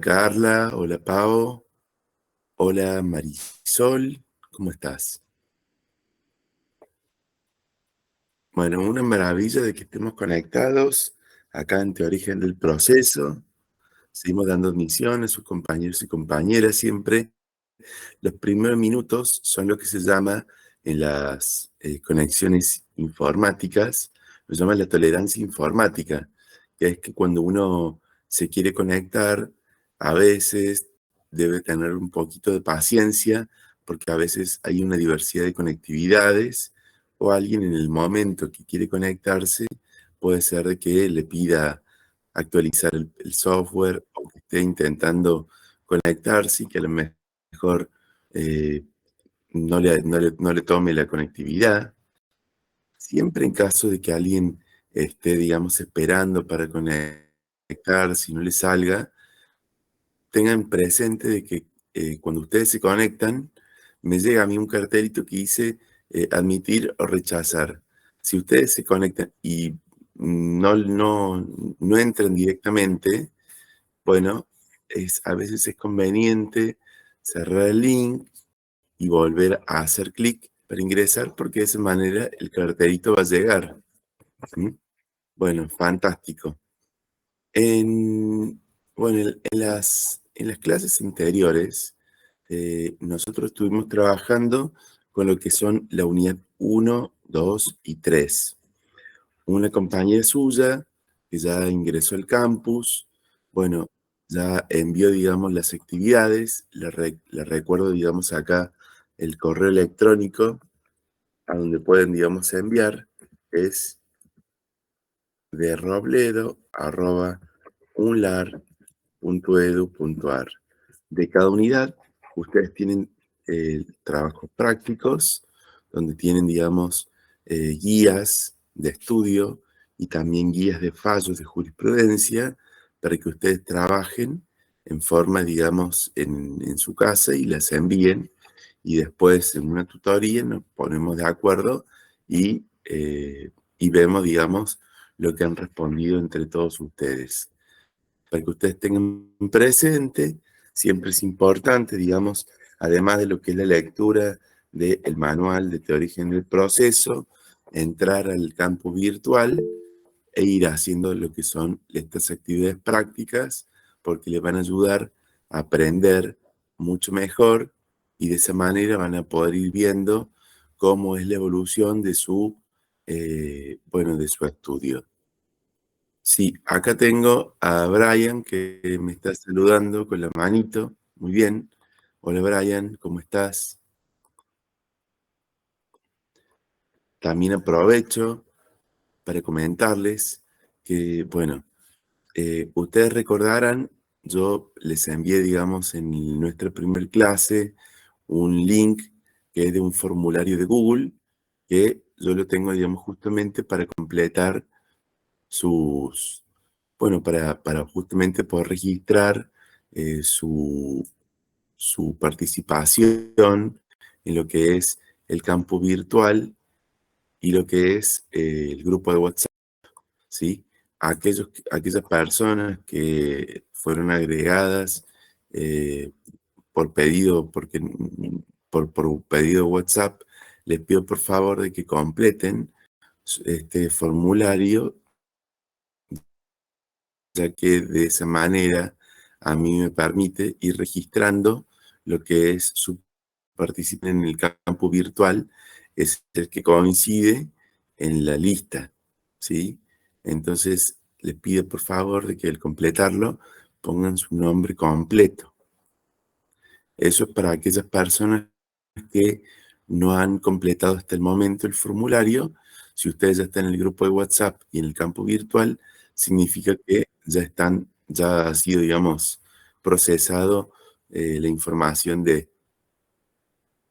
Carla, hola Pau, hola Marisol, ¿cómo estás? Bueno, una maravilla de que estemos conectados acá en Teorigen del Proceso. Seguimos dando misiones, sus compañeros y compañeras siempre. Los primeros minutos son lo que se llama en las conexiones informáticas, lo llama la tolerancia informática, que es que cuando uno se quiere conectar, a veces debe tener un poquito de paciencia, porque a veces hay una diversidad de conectividades, o alguien en el momento que quiere conectarse, puede ser de que le pida actualizar el software o que esté intentando conectarse y que a lo mejor eh, no le tome la conectividad. Siempre en caso de que alguien esté, digamos, esperando para conectarse y no le salga, tengan presente de que cuando ustedes se conectan, me llega a mí un cartelito que dice admitir o rechazar. Si ustedes se conectan y no entran directamente, bueno, a veces es conveniente cerrar el link y volver a hacer clic para ingresar, porque de esa manera el cartelito va a llegar. ¿Sí? Bueno, fantástico. En, bueno, en las clases anteriores, nosotros estuvimos trabajando con lo que son la unidad 1, 2 y 3. Una compañera suya que ya ingresó al campus, bueno, ya envió, digamos, las actividades, le recuerdo, digamos, acá el correo electrónico a donde pueden, digamos, enviar, es de robledo@unlar.edu.ar. De cada unidad, ustedes tienen trabajos prácticos, donde tienen, digamos, guías de estudio y también guías de fallos de jurisprudencia para que ustedes trabajen en forma, digamos, en su casa y las envíen. Y después en una tutoría nos ponemos de acuerdo y vemos, digamos, lo que han respondido entre todos ustedes. Para que ustedes tengan presente, siempre es importante, digamos, además de lo que es la lectura del manual de Teorigen del Proceso, entrar al campo virtual e ir haciendo lo que son estas actividades prácticas, porque les van a ayudar a aprender mucho mejor y de esa manera van a poder ir viendo cómo es la evolución de bueno, de su estudio. Sí, acá tengo a Brian que me está saludando con la manito. Muy bien. Hola Brian, ¿cómo estás? También aprovecho para comentarles que, bueno, ustedes recordarán, yo les envié, digamos, en nuestra primer clase un link que es de un formulario de Google que yo lo tengo, digamos, justamente para completar bueno, para justamente poder registrar su participación en lo que es el campo virtual y lo que es el grupo de WhatsApp, ¿sí? Aquellas personas que fueron agregadas eh, por pedido, por pedido WhatsApp, les pido por favor de que completen este formulario, ya que de esa manera a mí me permite ir registrando lo que es su participación en el campo virtual, es el que coincide en la lista, ¿sí? Entonces, les pido por favor de que al completarlo pongan su nombre completo. Eso es para aquellas personas que no han completado hasta el momento el formulario. Si ustedes ya están en el grupo de WhatsApp y en el campo virtual, significa que ya ha sido, digamos, procesado la información de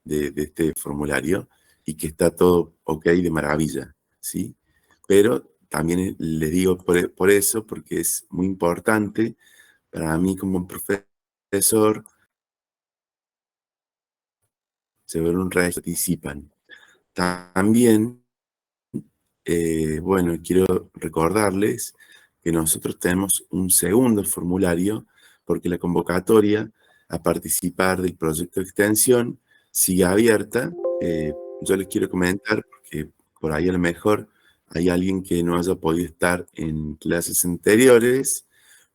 este formulario y que está todo ok de maravilla, ¿sí? Pero también les digo por eso, porque es muy importante para mí como profesor, se ven un participan. También, bueno, quiero recordarles que nosotros tenemos un segundo formulario porque la convocatoria a participar del proyecto de extensión sigue abierta. Yo les quiero comentar, porque por ahí a lo mejor hay alguien que no haya podido estar en clases anteriores.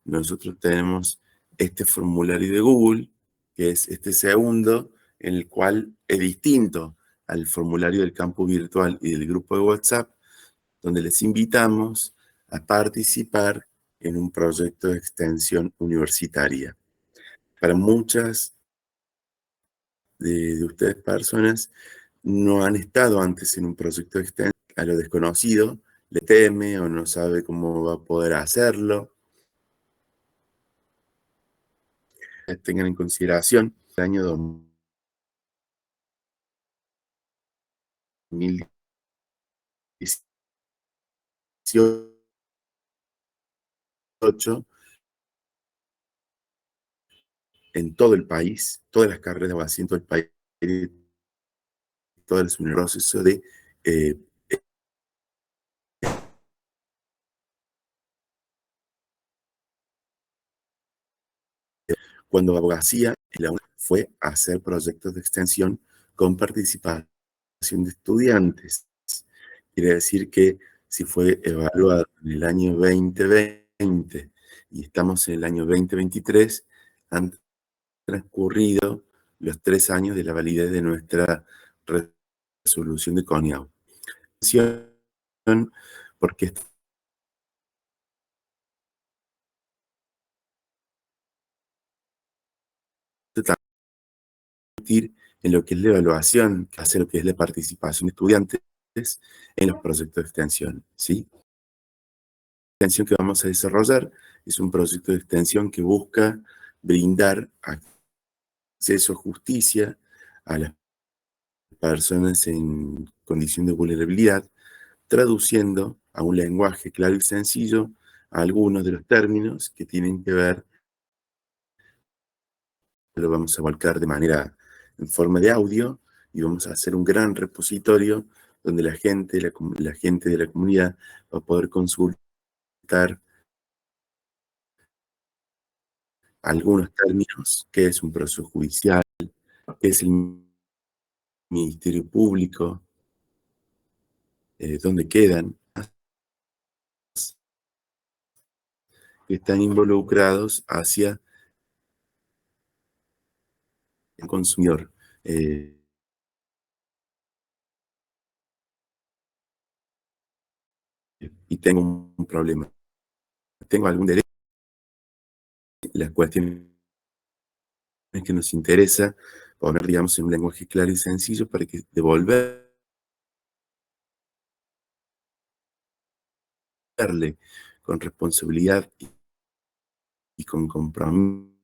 Nosotros tenemos este formulario de Google, que es este segundo, en el cual es distinto al formulario del campus virtual y del grupo de WhatsApp, donde les invitamos a participar en un proyecto de extensión universitaria. Para muchas de ustedes personas no han estado antes en un proyecto de extensión, a lo desconocido, le teme o no sabe cómo va a poder hacerlo. Tengan en consideración el año 2018 en todo el país, todas las carreras de abogacía en todo el país, todo el proceso de eh, cuando abogacía la fue hacer proyectos de extensión con participación de estudiantes. Quiere decir que si fue evaluado en el año 2020 y estamos en el año 2023, han transcurrido los 3 años de la validez de nuestra resolución de CONIAU. Porque esto en lo que es la evaluación, que hace lo que es la participación de estudiantes en los proyectos de extensión, ¿sí? La extensión que vamos a desarrollar es un proyecto de extensión que busca brindar acceso a justicia a las personas en condición de vulnerabilidad, traduciendo a un lenguaje claro y sencillo algunos de los términos que tienen que ver. Lo vamos a volcar de manera en forma de audio y vamos a hacer un gran repositorio donde la gente de la comunidad va a poder consultar algunos términos, qué es un proceso judicial, qué es el Ministerio Público, dónde quedan, que están involucrados hacia el consumidor. Y tengo un problema. Tengo algún derecho. Las cuestiones que nos interesa poner, digamos, en un lenguaje claro y sencillo para que devolverle con responsabilidad y con compromiso,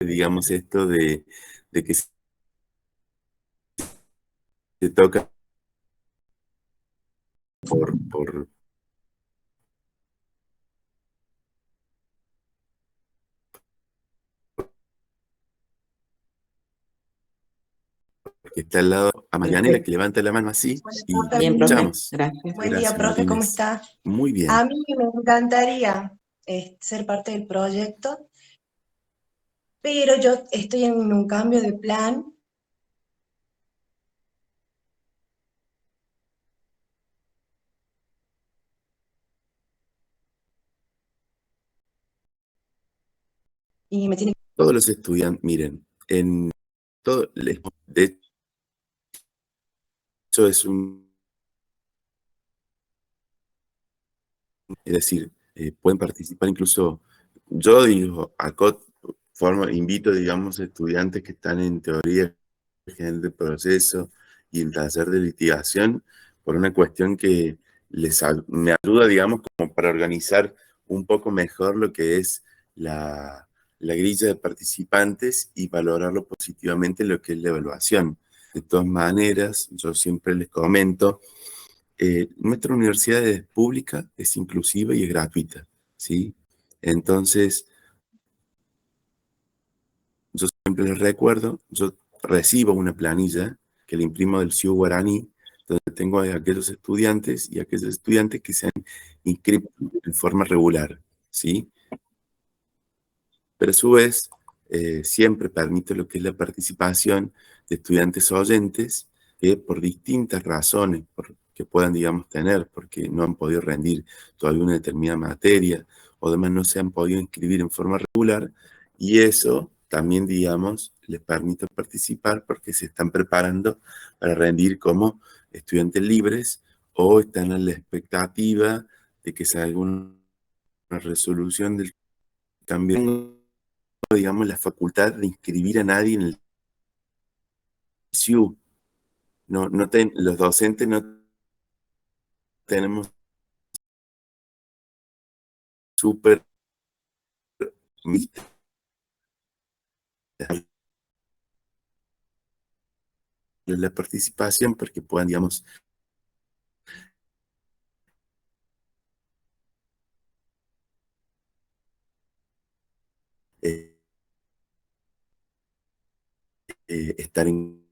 digamos, esto de que se toca por que está al lado, a Marianela, que levanta la mano así, y Bien, profe, escuchamos. gracias. Buen día, Gracias, profe, ¿cómo Marines. está? Muy bien. A mí me encantaría ser parte del proyecto, pero yo estoy en un cambio de plan y me tiene Todos los estudiantes, miren, en todo, de hecho es es decir, pueden participar incluso, yo digo, invito, digamos, estudiantes que están en teoría general de proceso y en taller de litigación, por una cuestión que me ayuda, digamos, como para organizar un poco mejor lo que es la grilla de participantes y valorarlo positivamente lo que es la evaluación. De todas maneras, yo siempre les comento, nuestra universidad es pública, es inclusiva y es gratuita, ¿sí? Entonces, yo siempre les recuerdo, yo recibo una planilla que le imprimo del CIU Guaraní, donde tengo a aquellos estudiantes y aquellos estudiantes que se han inscrito en forma regular, ¿sí? Pero a su vez, siempre permite lo que es la participación de estudiantes oyentes que por distintas razones que puedan, digamos, tener, porque no han podido rendir todavía una determinada materia o además no se han podido inscribir en forma regular, y eso también, digamos, les permite participar porque se están preparando para rendir como estudiantes libres o están a la expectativa de que salga una resolución del cambio, digamos, la facultad de inscribir a nadie en el CIU. Los docentes no tenemos súper la participación porque puedan, digamos, eh, estar en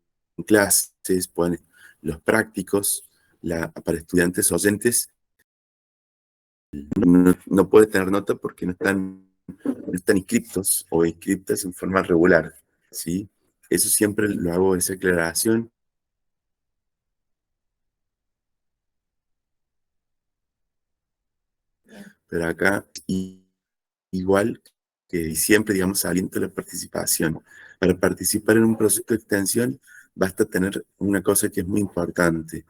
clases, puedan los prácticos, para estudiantes oyentes, no puede tener nota porque no están inscriptos o inscriptas en forma regular, ¿sí? Eso siempre lo hago, esa aclaración. Pero acá, igual que siempre, digamos, aliento la participación. Para participar en un proceso de extensión, basta tener una cosa que es muy importante.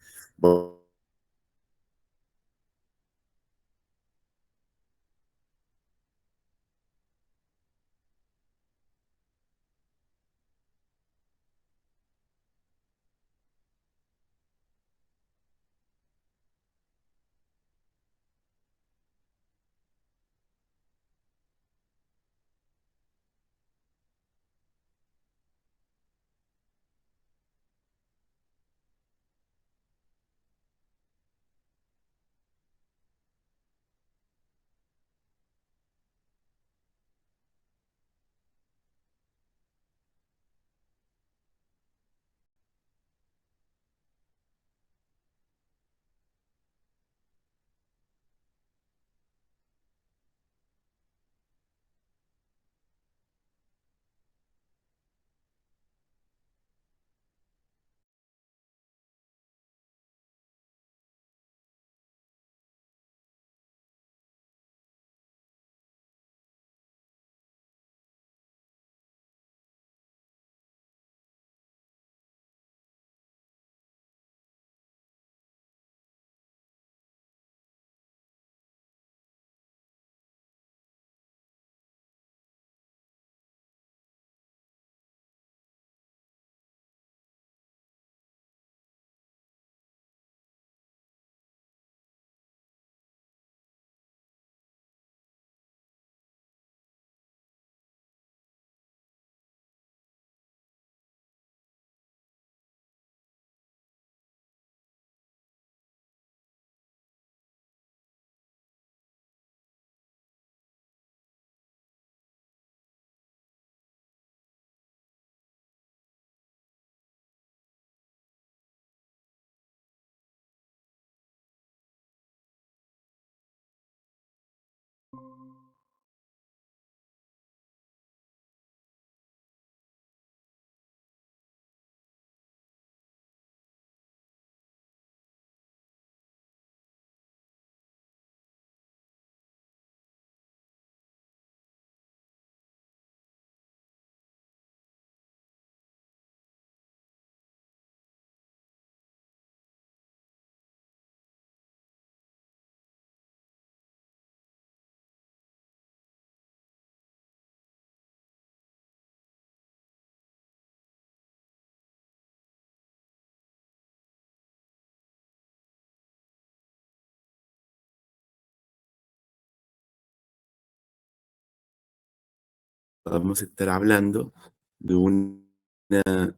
vamos a estar hablando de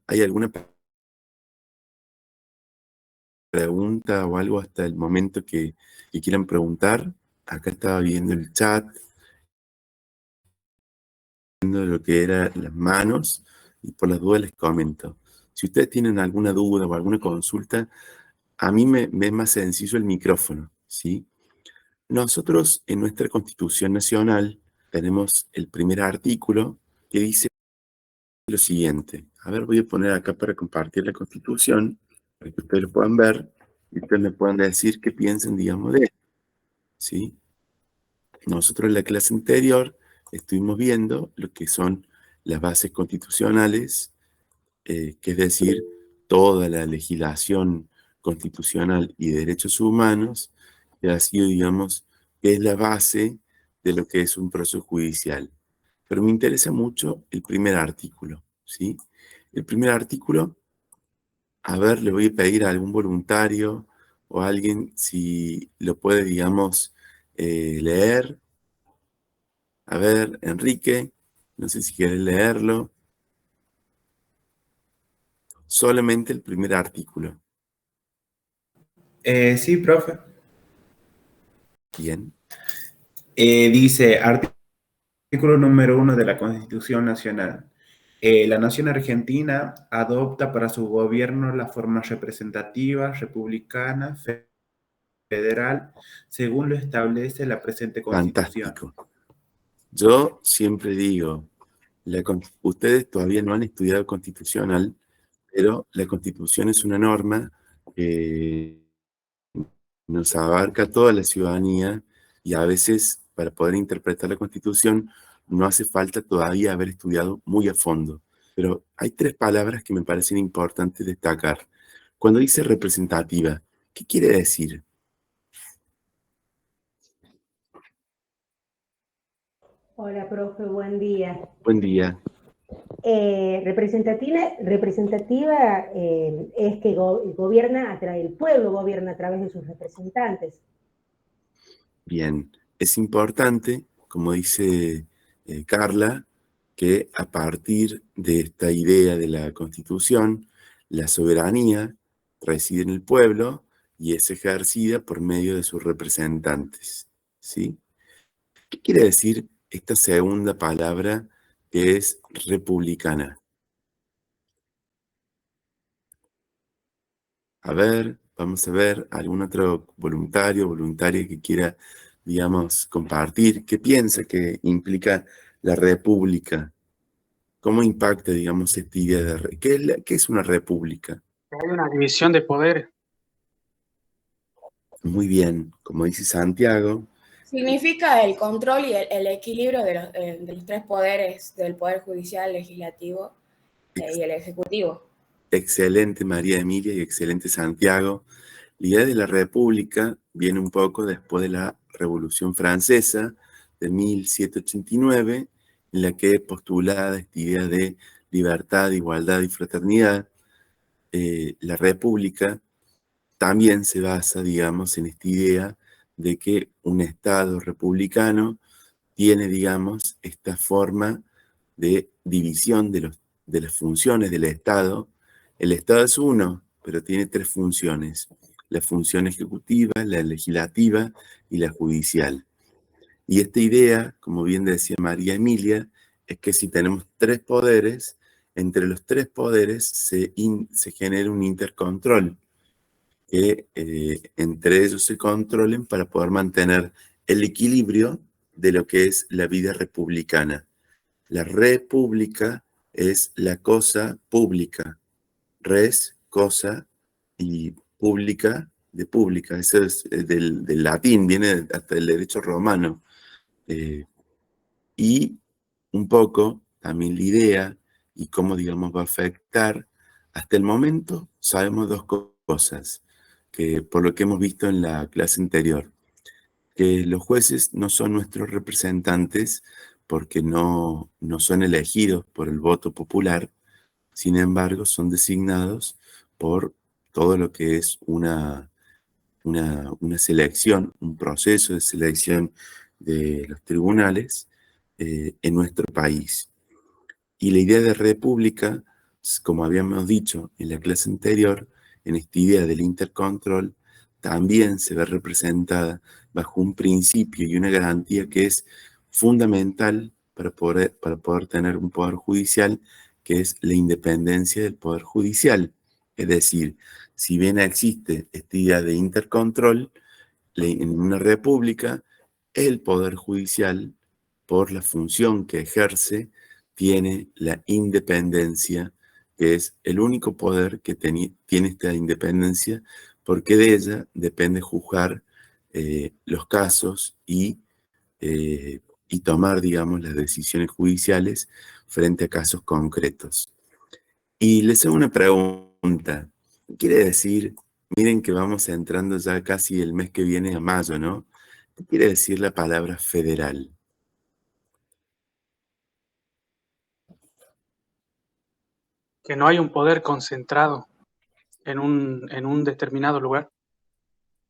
¿hay alguna pregunta o algo hasta el momento que quieran preguntar? Acá estaba viendo el chat, viendo lo que eran las manos, y por las dudas les comento. Si ustedes tienen alguna duda o alguna consulta, a mí me es más sencillo el micrófono, ¿sí? Nosotros en nuestra Constitución Nacional tenemos el primer artículo que dice lo siguiente. A ver, voy a poner acá para compartir la Constitución, para que ustedes lo puedan ver y ustedes me puedan decir qué piensan, digamos, de esto, ¿sí? Nosotros en la clase anterior estuvimos viendo lo que son las bases constitucionales, que es decir, toda la legislación constitucional y de derechos humanos, que ha sido, digamos, que es la base de lo que es un proceso judicial. Pero me interesa mucho el primer artículo, ¿sí? El primer artículo, a ver, le voy a pedir a algún voluntario o a alguien si lo puede, digamos, leer. A ver, Enrique, no sé si quieres leerlo. Solamente el primer artículo. Sí, profe. Bien. Dice, artículo número 1 de la Constitución Nacional. La nación argentina adopta para su gobierno la forma representativa, republicana, federal, según lo establece la presente Constitución. Fantástico. Yo siempre digo, ustedes todavía no han estudiado constitucional, pero la Constitución es una norma que nos abarca toda la ciudadanía y a veces para poder interpretar la Constitución no hace falta todavía haber estudiado muy a fondo. Pero hay tres palabras que me parecen importantes destacar. Cuando dice representativa, ¿qué quiere decir? Hola, profe, buen día. Buen día. Representativa es que gobierna el pueblo gobierna a través de sus representantes. Bien, es importante, como dice Carla, que a partir de esta idea de la Constitución, la soberanía reside en el pueblo y es ejercida por medio de sus representantes, ¿sí? ¿Qué quiere decir esta segunda palabra que es republicana? A ver, vamos a ver, algún otro voluntario, voluntaria que quiera, digamos, compartir, qué piensa que implica la república, cómo impacta, digamos, esta idea de... ¿Qué es una república? Hay una división de poder. Muy bien, como dice Santiago, Significa el control y el equilibrio de los tres poderes, del poder judicial, legislativo y el ejecutivo. excelente María Emilia y excelente Santiago. La idea de la república viene un poco después de la Revolución Francesa de 1789, en la que es postulada esta idea de libertad, igualdad y fraternidad. La república también se basa, digamos, en esta idea de que un Estado republicano tiene, digamos, esta forma de división de las funciones del Estado. El Estado es uno, pero tiene tres funciones: la función ejecutiva, la legislativa y la judicial. Y esta idea, como bien decía María Emilia, es que si tenemos tres poderes, entre los tres poderes se genera un intercontrol, que entre ellos se controlen para poder mantener el equilibrio de lo que es la vida republicana. La república es la cosa pública. Res, cosa, y pública, de pública. Eso es del latín, viene hasta el derecho romano. Y un poco también la idea y cómo, digamos, va a afectar. Hasta el momento sabemos dos cosas, que por lo que hemos visto en la clase anterior, que los jueces no son nuestros representantes porque no son elegidos por el voto popular. Sin embargo, son designados por todo lo que es una selección, un proceso de selección de los tribunales en nuestro país. Y la idea de república, como habíamos dicho en la clase anterior, en esta idea del intercontrol, también se ve representada bajo un principio y una garantía que es fundamental para poder tener un poder judicial, que es la independencia del poder judicial. Es decir, si bien existe esta idea de intercontrol, en una república, el poder judicial, por la función que ejerce, tiene la independencia, que es el único poder que tiene esta independencia, porque de ella depende juzgar los casos y tomar, digamos, las decisiones judiciales frente a casos concretos. Y les hago una pregunta. Quiere decir, miren que vamos entrando ya casi el mes que viene a mayo, ¿no? ¿Qué quiere decir la palabra federal? Que no hay un poder concentrado en un determinado lugar.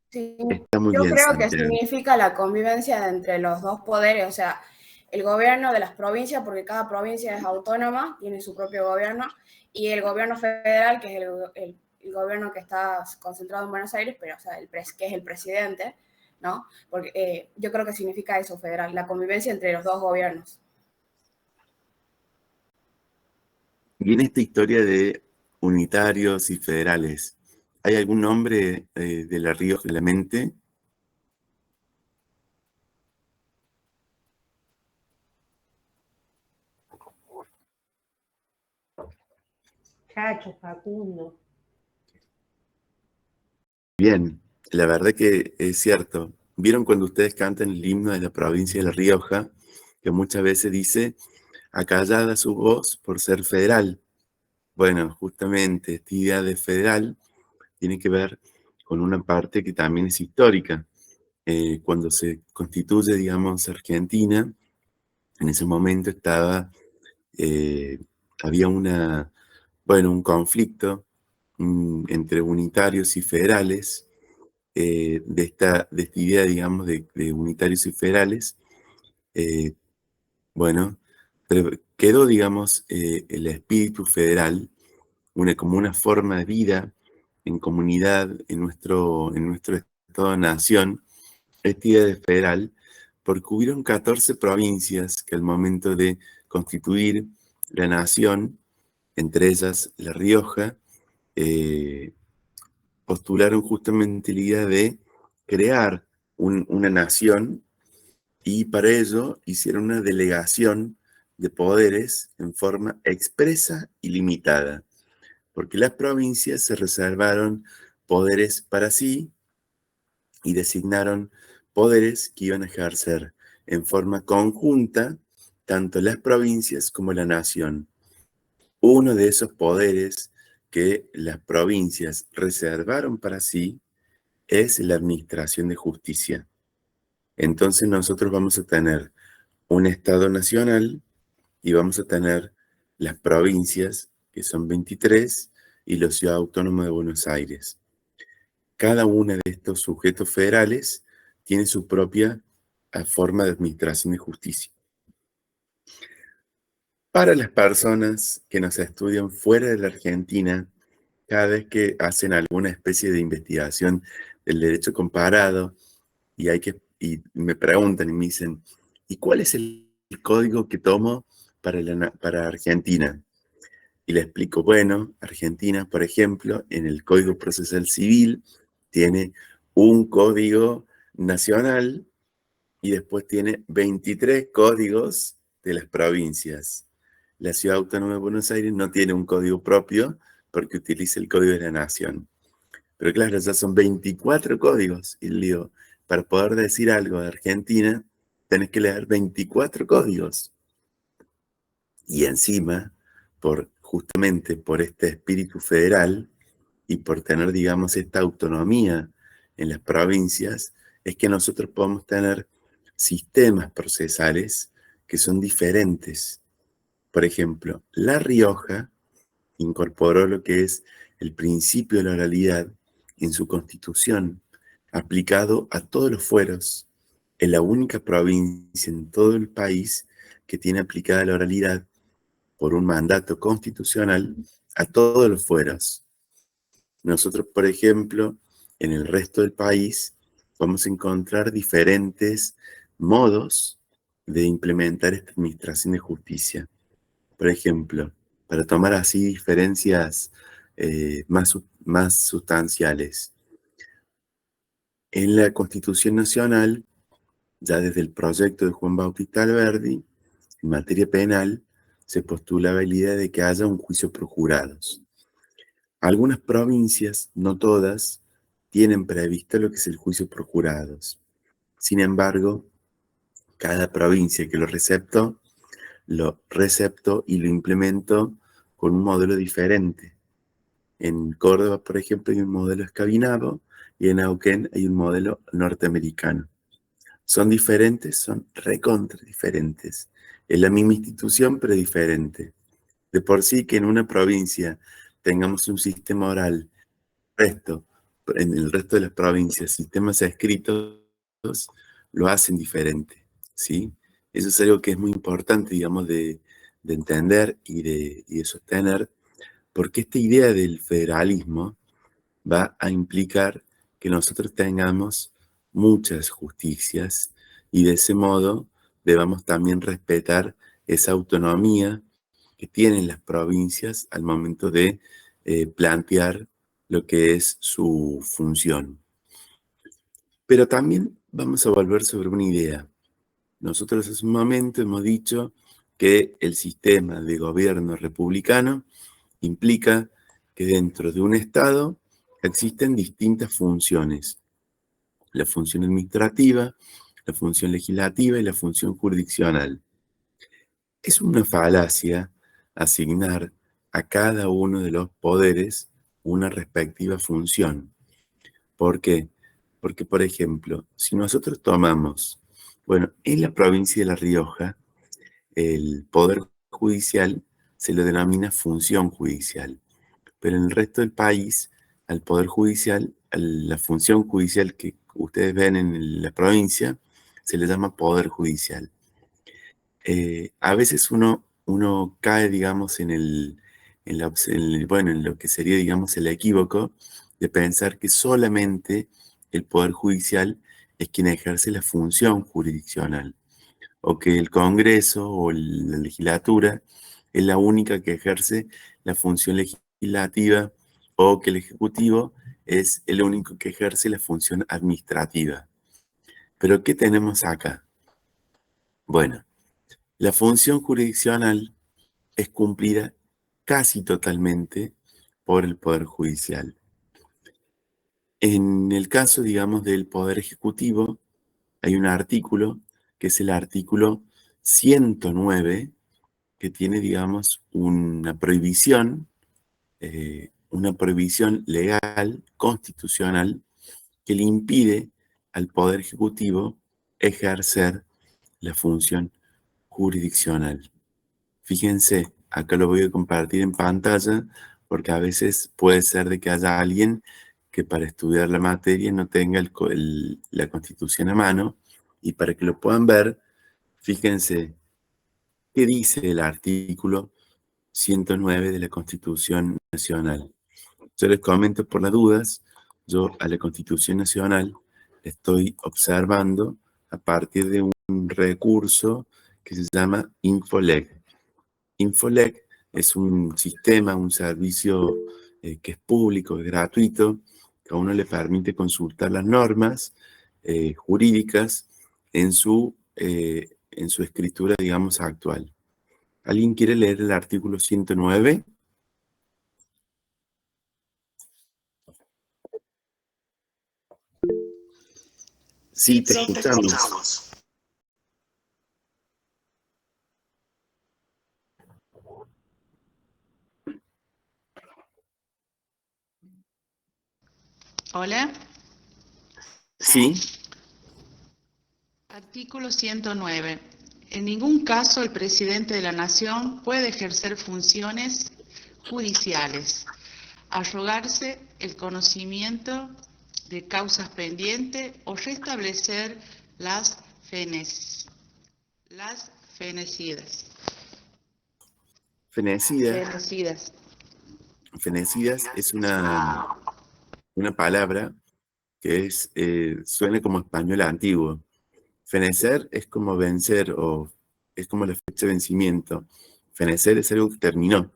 Sí, Está muy yo bien, creo que Santiago. significa la convivencia entre los dos poderes, o sea, el gobierno de las provincias, porque cada provincia es autónoma, tiene su propio gobierno, y el gobierno federal, que es el gobierno que está concentrado en Buenos Aires, pero o sea, que es el presidente, ¿no? Porque yo creo que significa eso, federal, la convivencia entre los dos gobiernos. Y en esta historia de unitarios y federales, ¿hay algún nombre de La Rioja en la mente? Chacho, Facundo. Bien, la verdad que es cierto. ¿Vieron cuando ustedes cantan el himno de la provincia de La Rioja? Que muchas veces dice, acallada su voz por ser federal. Bueno, justamente esta idea de federal tiene que ver con una parte que también es histórica. Cuando se constituye, digamos, Argentina, en ese momento había un conflicto entre unitarios y federales, de esta idea, digamos, de unitarios y federales. eh, bueno, pero quedó, digamos, el espíritu federal como una forma de vida en comunidad en nuestro Estado-nación, esta idea de federal, porque hubieron 14 provincias que al momento de constituir la nación, entre ellas La Rioja, eh, postularon justamente la idea de crear una nación y para ello hicieron una delegación de poderes en forma expresa y limitada, porque las provincias se reservaron poderes para sí y designaron poderes que iban a ejercer en forma conjunta tanto las provincias como la nación. Uno de esos poderes que las provincias reservaron para sí es la administración de justicia. Entonces nosotros vamos a tener un Estado nacional y vamos a tener las provincias, que son 23, y la Ciudad Autónoma de Buenos Aires. Cada uno de estos sujetos federales tiene su propia forma de administración de justicia. Para las personas que nos estudian fuera de la Argentina, cada vez que hacen alguna especie de investigación del derecho comparado y me preguntan y me dicen, ¿y cuál es el código que tomo para Argentina? Y le explico, bueno, Argentina, por ejemplo, en el Código Procesal Civil tiene un código nacional y después tiene 23 códigos de las provincias. La Ciudad Autónoma de Buenos Aires no tiene un código propio porque utiliza el Código de la Nación. Pero claro, ya son 24 códigos. Y le digo, para poder decir algo de Argentina, tenés que leer 24 códigos. Y encima, justamente por este espíritu federal y por tener, digamos, esta autonomía en las provincias, es que nosotros podemos tener sistemas procesales que son diferentes. Por ejemplo, La Rioja incorporó lo que es el principio de la oralidad en su constitución, aplicado a todos los fueros. Es la única provincia en todo el país que tiene aplicada la oralidad, por un mandato constitucional a todos los fueros. Nosotros, por ejemplo, en el resto del país vamos a encontrar diferentes modos de implementar esta administración de justicia. Por ejemplo, para tomar así diferencias más sustanciales. En la Constitución Nacional, ya desde el proyecto de Juan Bautista Alberdi, en materia penal, se postulaba la idea de que haya un juicio por jurados. Algunas provincias, no todas, tienen previsto lo que es el juicio por jurados. Sin embargo, cada provincia que lo receptó y lo implementó con un modelo diferente. En Córdoba, por ejemplo, hay un modelo escabinado y en Neuquén hay un modelo norteamericano. Son diferentes, son recontra diferentes. Es la misma institución, pero diferente. De por sí que en una provincia tengamos un sistema oral, en el resto de las provincias, sistemas escritos, lo hacen diferente, ¿sí? Eso es algo que es muy importante, digamos, de entender y de sostener, porque esta idea del federalismo va a implicar que nosotros tengamos muchas justicias y de ese modo debamos también respetar esa autonomía que tienen las provincias al momento de plantear lo que es su función. Pero también vamos a volver sobre una idea. Nosotros hace un momento hemos dicho que el sistema de gobierno republicano implica que dentro de un Estado existen distintas funciones. La función administrativa, la función legislativa y la función jurisdiccional. Es una falacia asignar a cada uno de los poderes una respectiva función. ¿Por qué? Porque, por ejemplo, si nosotros tomamos, en la provincia de La Rioja, el Poder Judicial se lo denomina función judicial, pero en el resto del país, al Poder Judicial, a la función judicial que ustedes ven en la provincia, se le llama Poder Judicial. A veces uno cae, digamos, en lo que sería, digamos, el equívoco de pensar que solamente el Poder Judicial es quien ejerce la función jurisdiccional, o que el Congreso o la legislatura es la única que ejerce la función legislativa, o que el Ejecutivo es el único que ejerce la función administrativa. ¿Pero qué tenemos acá? Bueno, la función jurisdiccional es cumplida casi totalmente por el Poder Judicial. En el caso, digamos, del Poder Ejecutivo, hay un artículo, que es el artículo 109, que tiene, digamos, una prohibición legal, constitucional, que le impide al Poder Ejecutivo ejercer la función jurisdiccional. Fíjense, acá lo voy a compartir en pantalla, porque a veces puede ser de que haya alguien que para estudiar la materia no tenga la Constitución a mano, y para que lo puedan ver, fíjense qué dice el artículo 109 de la Constitución Nacional. Yo les comento por las dudas, yo a la Constitución Nacional estoy observando a partir de un recurso que se llama Infoleg. Infoleg es un sistema, un servicio que es público, es gratuito, que a uno le permite consultar las normas jurídicas en su escritura, digamos, actual. ¿Alguien quiere leer el artículo 109? Sí, te escuchamos. Hola. Sí. Artículo 109. En ningún caso el presidente de la Nación puede ejercer funciones judiciales, arrogarse el conocimiento de causas pendientes o restablecer las fenecidas. Fenecida. Fenecidas. Fenecidas es una palabra que suena como español antiguo. Fenecer es como vencer o es como la fecha de vencimiento. Fenecer es algo que terminó.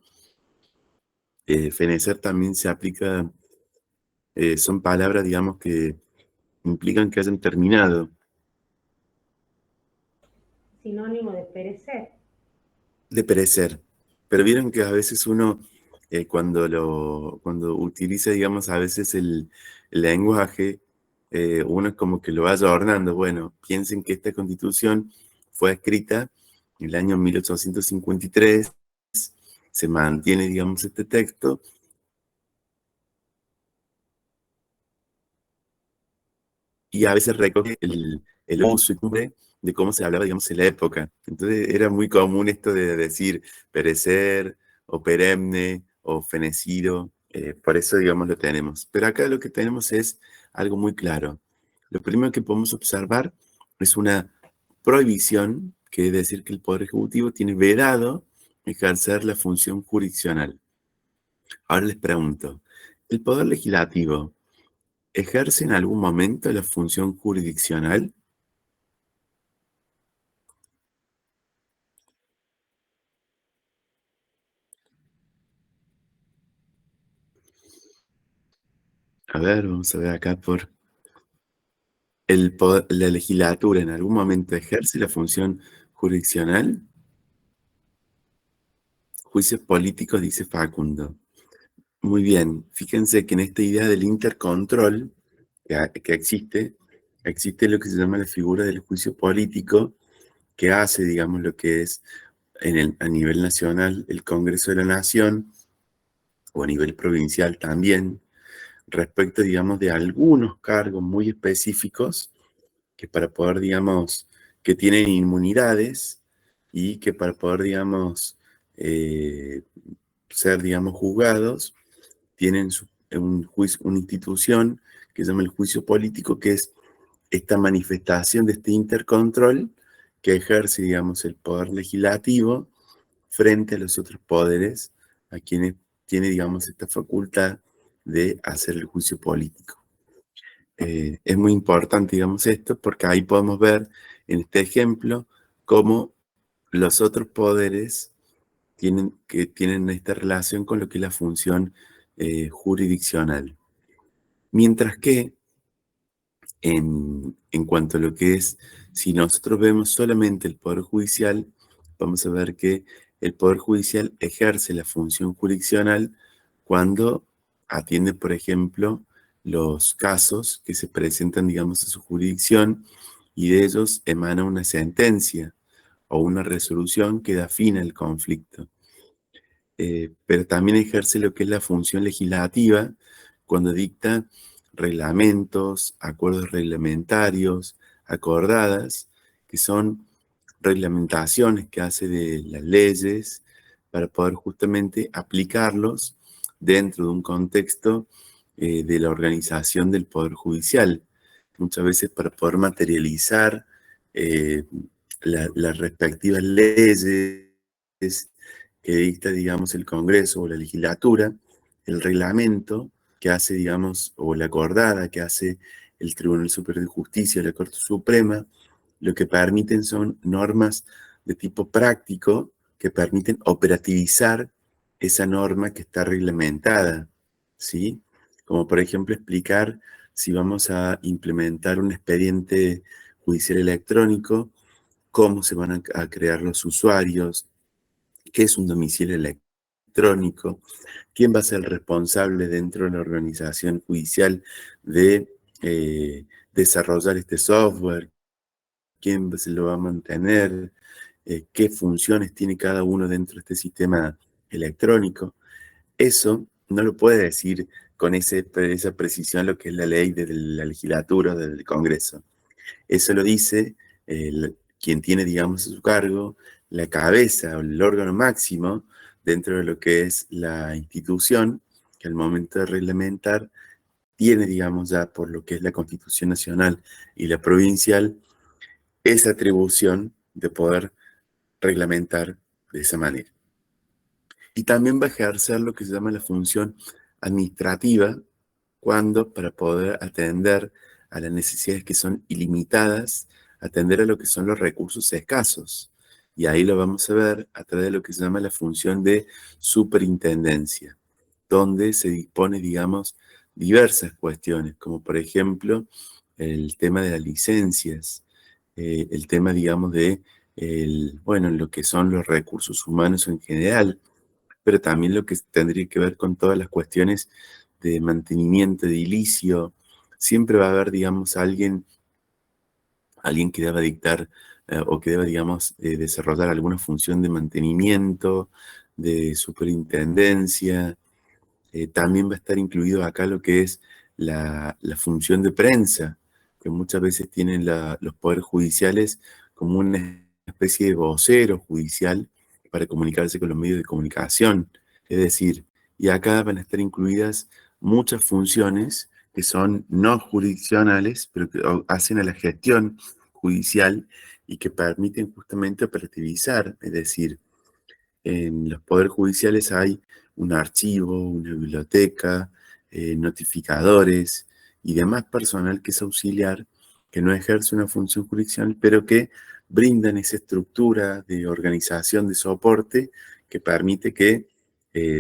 Fenecer también se aplica, son palabras, digamos, que implican que hayan terminado. Sinónimo de perecer. De perecer. Pero vieron que a veces uno, cuando utiliza, digamos, a veces el lenguaje, uno es como que lo va adornando. Bueno, piensen que esta Constitución fue escrita en el año 1853, se mantiene, digamos, este texto. Y a veces recoge el uso y cumbre de cómo se hablaba, digamos, en la época. Entonces era muy común esto de decir perecer, o perenne, o fenecido. Por eso, digamos, lo tenemos. Pero acá lo que tenemos es algo muy claro. Lo primero que podemos observar es una prohibición, que es decir que el Poder Ejecutivo tiene vedado ejercer la función jurisdiccional. Ahora les pregunto, ¿el Poder Legislativo ejerce en algún momento la función jurisdiccional? A ver, vamos a ver acá por... ¿La legislatura en algún momento ejerce la función jurisdiccional? Juicios políticos, dice Facundo. Muy bien, fíjense que en esta idea del intercontrol que existe lo que se llama la figura del juicio político, que hace, digamos, lo que es a nivel nacional el Congreso de la Nación, o a nivel provincial también, respecto, digamos, de algunos cargos muy específicos que para poder, digamos, que tienen inmunidades y que para poder, digamos, ser, digamos, juzgados, tienen una institución que se llama el juicio político, que es esta manifestación de este intercontrol que ejerce, digamos, el poder legislativo frente a los otros poderes, a quienes tiene, digamos, esta facultad de hacer el juicio político. Es muy importante, digamos, esto, porque ahí podemos ver en este ejemplo cómo los otros poderes tienen esta relación con lo que es la función jurisdiccional. Mientras que, en cuanto a lo que es, si nosotros vemos solamente el Poder Judicial, vamos a ver que el Poder Judicial ejerce la función jurisdiccional cuando atiende, por ejemplo, los casos que se presentan, digamos, a su jurisdicción y de ellos emana una sentencia o una resolución que da fin al conflicto. Pero también ejerce lo que es la función legislativa cuando dicta reglamentos, acuerdos reglamentarios, acordadas, que son reglamentaciones que hace de las leyes para poder justamente aplicarlos dentro de un contexto de la organización del Poder Judicial, muchas veces para poder materializar las respectivas leyes que dicta, digamos, el Congreso o la legislatura, el reglamento que hace, digamos, o la acordada que hace el Tribunal Superior de Justicia o la Corte Suprema, lo que permiten son normas de tipo práctico que permiten operativizar esa norma que está reglamentada, ¿sí? Como por ejemplo explicar si vamos a implementar un expediente judicial electrónico, cómo se van a crear los usuarios, qué es un domicilio electrónico, quién va a ser el responsable dentro de la organización judicial de desarrollar este software, quién se lo va a mantener, qué funciones tiene cada uno dentro de este sistema electrónico. Eso no lo puede decir con esa precisión lo que es la ley de la legislatura o del Congreso. Eso lo dice quien tiene, digamos, a su cargo la cabeza o el órgano máximo dentro de lo que es la institución, que al momento de reglamentar tiene, digamos, ya por lo que es la Constitución Nacional y la provincial, esa atribución de poder reglamentar de esa manera. Y también va a ejercer lo que se llama la función administrativa, cuando para poder atender a las necesidades que son ilimitadas, atender a lo que son los recursos escasos. Y ahí lo vamos a ver a través de lo que se llama la función de superintendencia, donde se dispone, digamos, diversas cuestiones, como por ejemplo el tema de las licencias, el tema, digamos, de bueno, lo que son los recursos humanos en general, pero también lo que tendría que ver con todas las cuestiones de mantenimiento edilicio. Siempre va a haber, digamos, alguien que deba dictar o que deba, digamos, desarrollar alguna función de mantenimiento, de superintendencia. También va a estar incluido acá lo que es la función de prensa, que muchas veces tienen los poderes judiciales como una especie de vocero judicial para comunicarse con los medios de comunicación. Es decir, y acá van a estar incluidas muchas funciones que son no jurisdiccionales, pero que hacen a la gestión judicial y que permiten justamente operativizar. Es decir, en los poderes judiciales hay un archivo, una biblioteca, notificadores y demás personal que es auxiliar, que no ejerce una función jurisdiccional, pero que brindan esa estructura de organización, de soporte, que permite que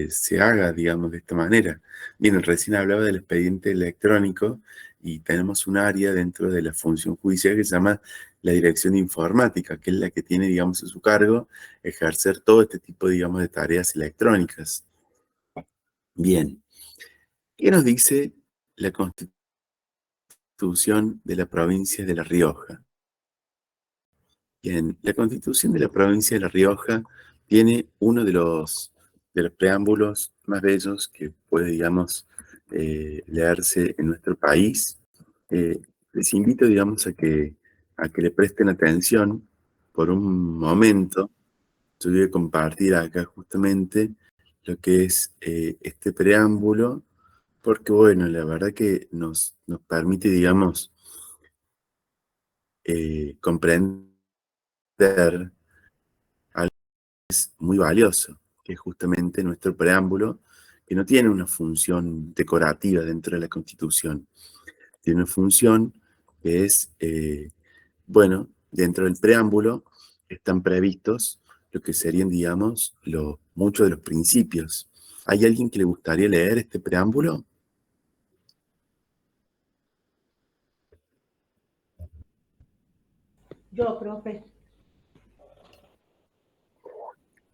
se haga, digamos, de esta manera. Bien, recién hablaba del expediente electrónico y tenemos un área dentro de la función judicial que se llama la Dirección de Informática, que es la que tiene, digamos, a su cargo ejercer todo este tipo, digamos, de tareas electrónicas. Bien, ¿qué nos dice la Constitución de la provincia de La Rioja? Bien, la Constitución de la provincia de La Rioja tiene uno de los preámbulos más bellos que puede, digamos, leerse en nuestro país. Les invito, digamos, a que le presten atención por un momento. Yo voy a compartir acá justamente lo que es este preámbulo, porque bueno, la verdad que nos permite, digamos, comprender algo que es muy valioso, que es justamente nuestro preámbulo, que no tiene una función decorativa dentro de la Constitución, tiene una función que es, bueno, dentro del preámbulo están previstos lo que serían, digamos, muchos de los principios. ¿Hay alguien que le gustaría leer este preámbulo? Yo, profe.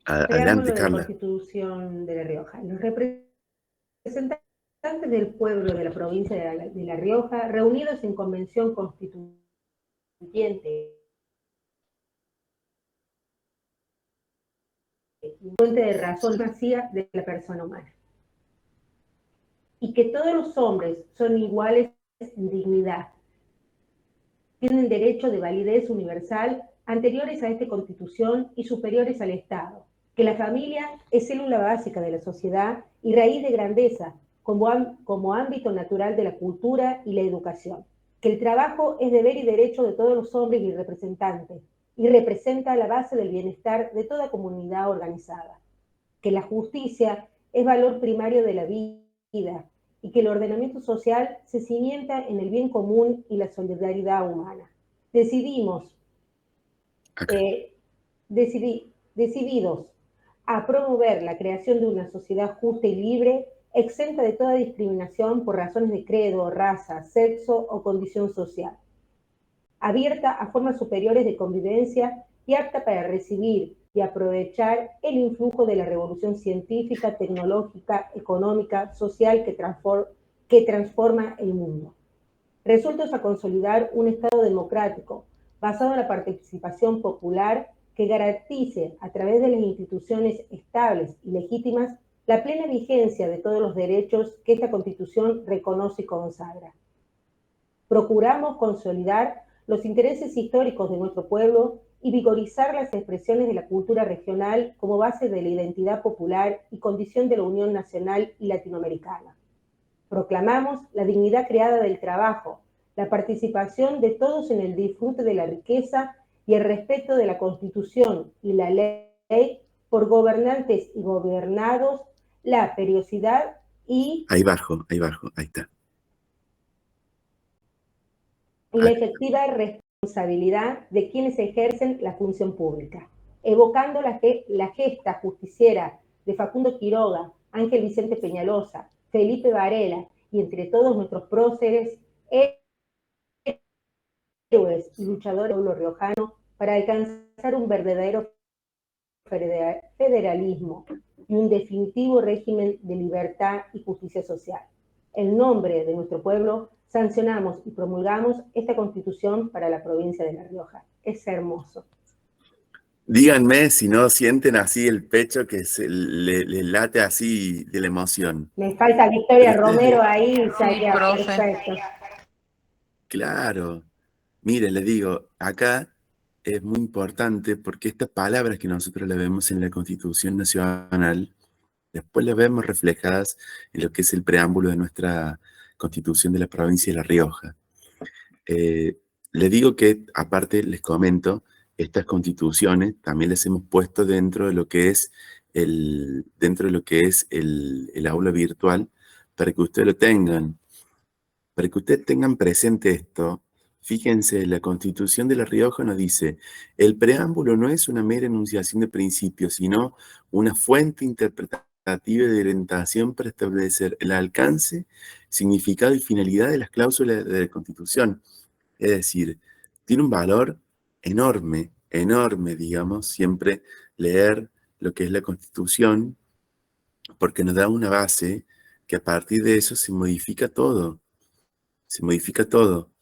Adelante, Preámbulo de la Carla. Constitución de La Rioja. Los representantes del pueblo de la provincia de La Rioja, reunidos en convención constituyente, fuente de razón vacía de la persona humana, y que todos los hombres son iguales en dignidad, tienen derecho de validez universal anteriores a esta Constitución y superiores al Estado, que la familia es célula básica de la sociedad y raíz de grandeza como ámbito natural de la cultura y la educación, que el trabajo es deber y derecho de todos los hombres y representa la base del bienestar de toda comunidad organizada, que la justicia es valor primario de la vida y que el ordenamiento social se cimienta en el bien común y la solidaridad humana. Decididos a promover la creación de una sociedad justa y libre, exenta de toda discriminación por razones de credo, raza, sexo o condición social, abierta a formas superiores de convivencia y apta para recibir y aprovechar el influjo de la revolución científica, tecnológica, económica, social que transforma el mundo. Resueltos a consolidar un Estado democrático basado en la participación popular que garantice a través de las instituciones estables y legítimas la plena vigencia de todos los derechos que esta Constitución reconoce y consagra. Procuramos consolidar los intereses históricos de nuestro pueblo y vigorizar las expresiones de la cultura regional como base de la identidad popular y condición de la unión nacional y latinoamericana. Proclamamos la dignidad creada del trabajo, la participación de todos en el disfrute de la riqueza y el respeto de la Constitución y la ley por gobernantes y gobernados, la periodicidad y Ahí bajo, ahí está. la efectiva responsabilidad de quienes ejercen la función pública, evocando la gesta justiciera de Facundo Quiroga, Ángel Vicente Peñalosa, Felipe Varela y entre todos nuestros próceres, héroes y luchadores del pueblo riojano para alcanzar un verdadero federalismo y un definitivo régimen de libertad y justicia social. En nombre de nuestro pueblo, sancionamos y promulgamos esta Constitución para la provincia de La Rioja. Es hermoso. Díganme si no sienten así el pecho que le late así de la emoción. Me falta Victoria Pero Romero ahí, Sí, sería profe. perfecto. Claro. Miren, les digo, acá es muy importante porque estas palabras que nosotros las vemos en la Constitución Nacional, después las vemos reflejadas en lo que es el preámbulo de nuestra Constitución de la provincia de La Rioja. Les digo que, aparte, les comento, estas constituciones también las hemos puesto dentro de lo que es el aula virtual para que ustedes lo tengan. Para que ustedes tengan presente esto, fíjense, la Constitución de La Rioja nos dice, el preámbulo no es una mera enunciación de principios, sino una fuente interpretativa de orientación para establecer el alcance, significado y finalidad de las cláusulas de la Constitución. Es decir, tiene un valor enorme, enorme, digamos, siempre leer lo que es la Constitución, porque nos da una base que a partir de eso se modifica todo. Se modifica todo.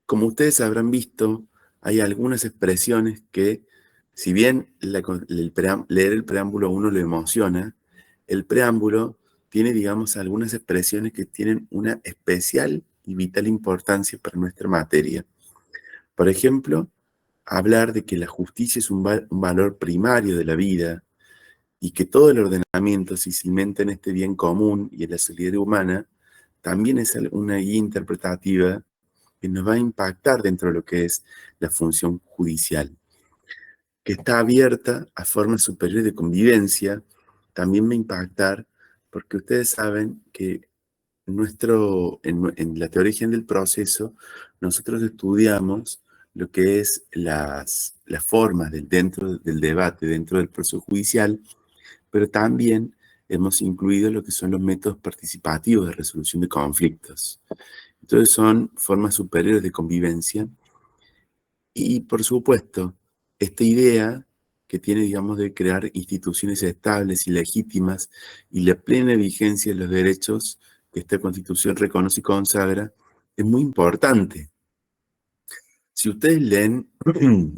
Como ustedes habrán visto, hay algunas expresiones que, si bien leer el preámbulo a uno lo emociona, el preámbulo tiene, digamos, algunas expresiones que tienen una especial y vital importancia para nuestra materia. Por ejemplo, hablar de que la justicia es un valor primario de la vida y que todo el ordenamiento se cimenta en este bien común y en la solidaridad humana, también es una guía interpretativa que nos va a impactar dentro de lo que es la función judicial, que está abierta a formas superiores de convivencia. También va a impactar porque ustedes saben que en la teoría origen del proceso, nosotros estudiamos lo que es las formas dentro del debate, dentro del proceso judicial, pero también hemos incluido lo que son los métodos participativos de resolución de conflictos. Entonces son formas superiores de convivencia y, por supuesto, esta idea que tiene, digamos, de crear instituciones estables y legítimas y la plena vigencia de los derechos que esta Constitución reconoce y consagra, es muy importante. Si ustedes leen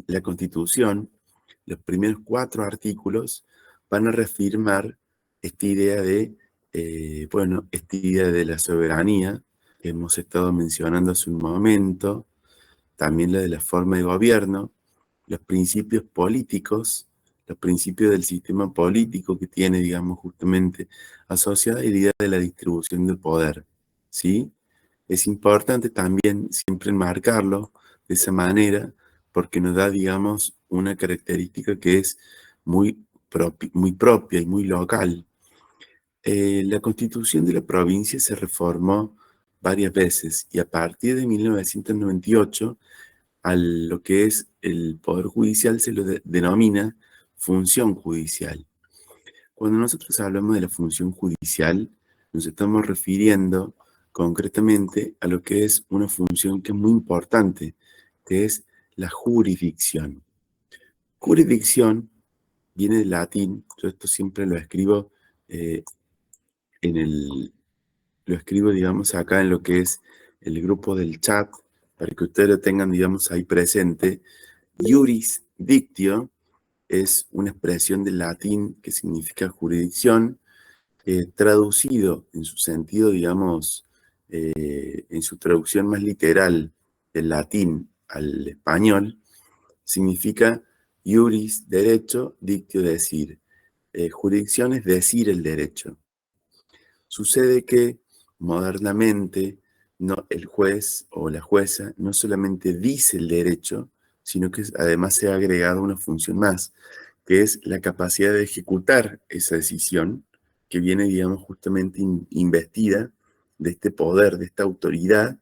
la Constitución, los primeros 4 artículos van a reafirmar esta idea esta idea de la soberanía que hemos estado mencionando hace un momento, también la de la forma de gobierno, los principios políticos, los principios del sistema político que tiene, digamos, justamente asociada a la idea de la distribución del poder, ¿sí? Es importante también siempre enmarcarlo de esa manera porque nos da, digamos, una característica que es muy propia y muy local. La Constitución de la provincia se reformó varias veces y a partir de 1998 a lo que es el Poder Judicial se lo denomina función judicial. Cuando nosotros hablamos de la función judicial, nos estamos refiriendo concretamente a lo que es una función que es muy importante, que es la jurisdicción. Jurisdicción viene del latín, yo esto siempre lo escribo digamos, acá en lo que es el grupo del chat, para que ustedes lo tengan, digamos, ahí presente. Iuris dictio es una expresión del latín que significa jurisdicción, traducido en su sentido, digamos, en su traducción más literal del latín al español, significa iuris, derecho, dictio, decir. Jurisdicción es decir el derecho. Sucede que modernamente el juez o la jueza no solamente dice el derecho, sino que además se ha agregado una función más, que es la capacidad de ejecutar esa decisión que viene, digamos, justamente investida de este poder, de esta autoridad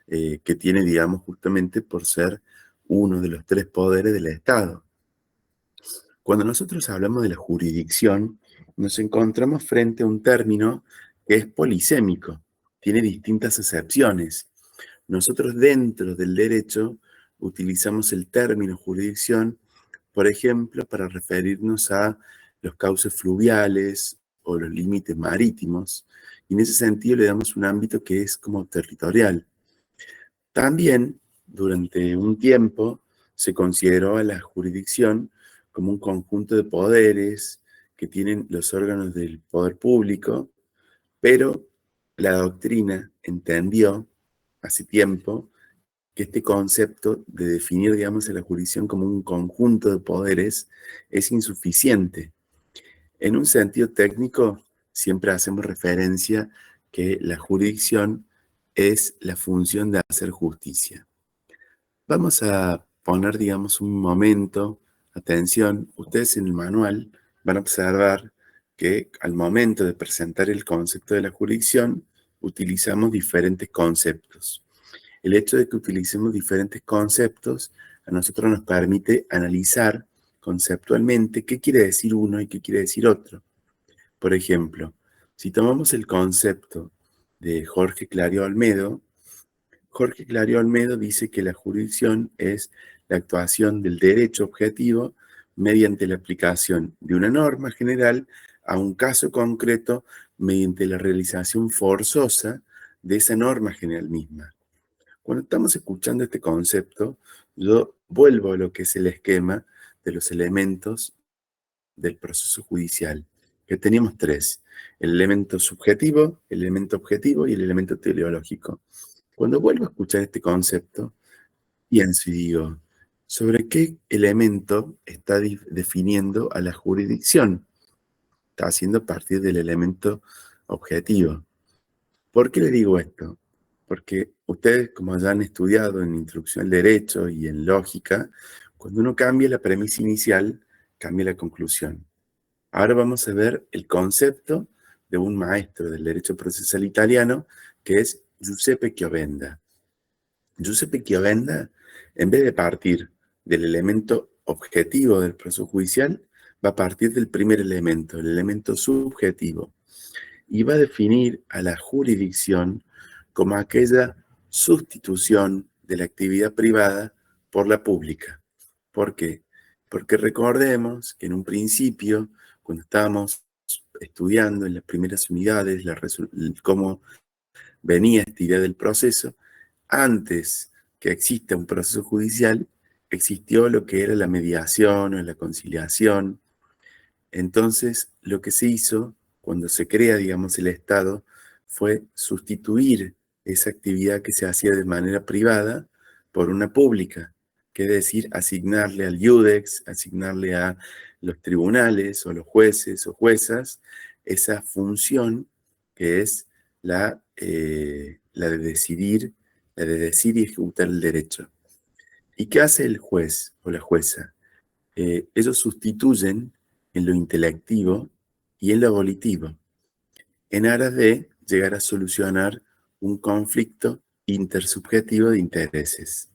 que tiene, digamos, justamente por ser uno de los 3 poderes del Estado. Cuando nosotros hablamos de la jurisdicción, nos encontramos frente a un término que es polisémico, tiene distintas acepciones. Nosotros dentro del derecho utilizamos el término jurisdicción, por ejemplo, para referirnos a los cauces fluviales o los límites marítimos, y en ese sentido le damos un ámbito que es como territorial. También, durante un tiempo, se consideró a la jurisdicción como un conjunto de poderes que tienen los órganos del poder público, pero la doctrina entendió hace tiempo que este concepto de definir, digamos, a la jurisdicción como un conjunto de poderes es insuficiente. En un sentido técnico, siempre hacemos referencia que la jurisdicción es la función de hacer justicia. Vamos a poner, digamos, un momento, atención, ustedes en el manual van a observar que al momento de presentar el concepto de la jurisdicción, utilizamos diferentes conceptos. El hecho de que utilicemos diferentes conceptos a nosotros nos permite analizar conceptualmente qué quiere decir uno y qué quiere decir otro. Por ejemplo, si tomamos el concepto de Jorge Clario Olmedo, Jorge Clario Olmedo dice que la jurisdicción es la actuación del derecho objetivo mediante la aplicación de una norma general a un caso concreto mediante la realización forzosa de esa norma general misma. Cuando estamos escuchando este concepto, yo vuelvo a lo que es el esquema de los elementos del proceso judicial, que teníamos 3, el elemento subjetivo, el elemento objetivo y el elemento teleológico. Cuando vuelvo a escuchar este concepto, pienso y digo, ¿sobre qué elemento está definiendo a la jurisdicción? Está haciendo a partir del elemento objetivo. ¿Por qué le digo esto? Porque ustedes, como ya han estudiado en Introducción al Derecho y en Lógica, cuando uno cambia la premisa inicial, cambia la conclusión. Ahora vamos a ver el concepto de un maestro del derecho procesal italiano, que es Giuseppe Chiovenda. Giuseppe Chiovenda, en vez de partir del elemento objetivo del proceso judicial, va a partir del primer elemento, el elemento subjetivo, y va a definir a la jurisdicción como aquella sustitución de la actividad privada por la pública. ¿Por qué? Porque recordemos que en un principio, cuando estábamos estudiando en las primeras unidades cómo venía esta idea del proceso, antes que exista un proceso judicial, existió lo que era la mediación o la conciliación. Entonces, lo que se hizo cuando se crea, digamos, el Estado, fue sustituir esa actividad que se hacía de manera privada por una pública, que es decir, asignarle al iudex, asignarle a los tribunales o los jueces o juezas esa función que es la de decidir y ejecutar el derecho. ¿Y qué hace el juez o la jueza? Ellos sustituyen en lo intelectivo y en lo volitivo, en aras de llegar a solucionar un conflicto intersubjetivo de intereses.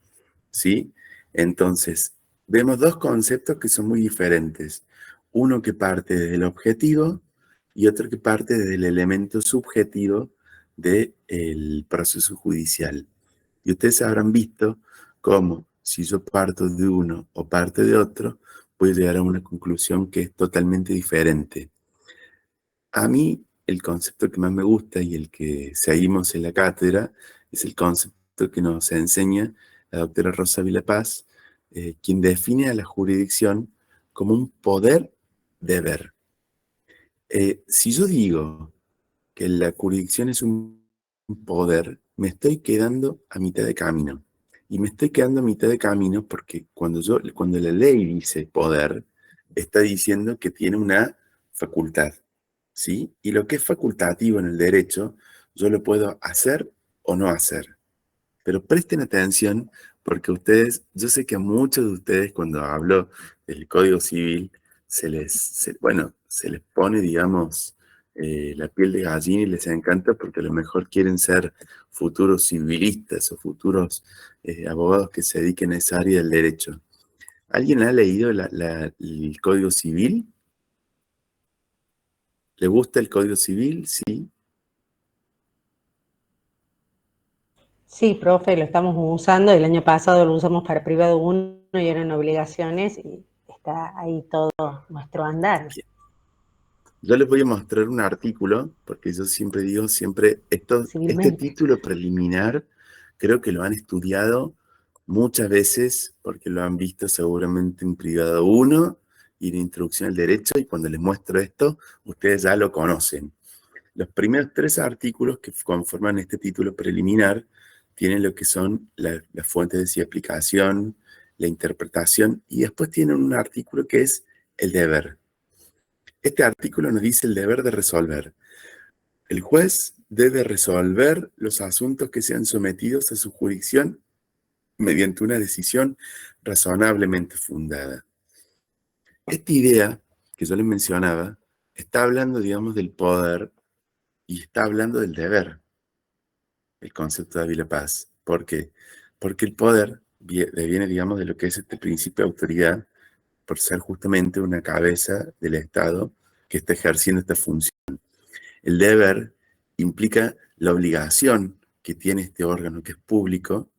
¿Sí? Entonces, vemos 2 conceptos que son muy diferentes. Uno que parte desde el objetivo y otro que parte desde el elemento subjetivo del proceso judicial. Y ustedes habrán visto cómo, si yo parto de uno o parto de otro, voy a llegar a una conclusión que es totalmente diferente. A mí, el concepto que más me gusta y el que seguimos en la cátedra es el concepto que nos enseña la doctora Rosa Vilapaz, quien define a la jurisdicción como un poder-deber. Si yo digo que la jurisdicción es un poder, me estoy quedando a mitad de camino. Y me estoy quedando a mitad de camino porque cuando la ley dice poder, está diciendo que tiene una facultad, ¿sí? Y lo que es facultativo en el derecho, yo lo puedo hacer o no hacer. Pero presten atención porque yo sé que a muchos de ustedes cuando hablo del Código Civil, bueno, se les pone, digamos, la piel de gallina y les encanta porque a lo mejor quieren ser futuros civilistas o futuros abogados que se dediquen a esa área del derecho. ¿Alguien ha leído el Código Civil? ¿Le gusta el Código Civil? Sí. Sí, profe, lo estamos usando. El año pasado lo usamos para privado 1 y eran obligaciones y está ahí todo nuestro andar. Bien. Yo les voy a mostrar un artículo, porque yo siempre digo, este título preliminar, creo que lo han estudiado muchas veces, porque lo han visto seguramente en privado 1 y en introducción al derecho, y cuando les muestro esto, ustedes ya lo conocen. Los primeros 3 artículos que conforman este título preliminar tienen lo que son las fuentes de aplicación, la interpretación, y después tienen un artículo que es el deber. Este artículo nos dice el deber de resolver. El juez debe resolver los asuntos que sean sometidos a su jurisdicción mediante una decisión razonablemente fundada. Esta idea que yo les mencionaba está hablando, digamos, del poder y está hablando del deber, el concepto de Ávila Paz. ¿Por qué? Porque el poder viene, digamos, de lo que es este principio de autoridad, por ser justamente una cabeza del Estado que está ejerciendo esta función. El deber implica la obligación que tiene este órgano que es público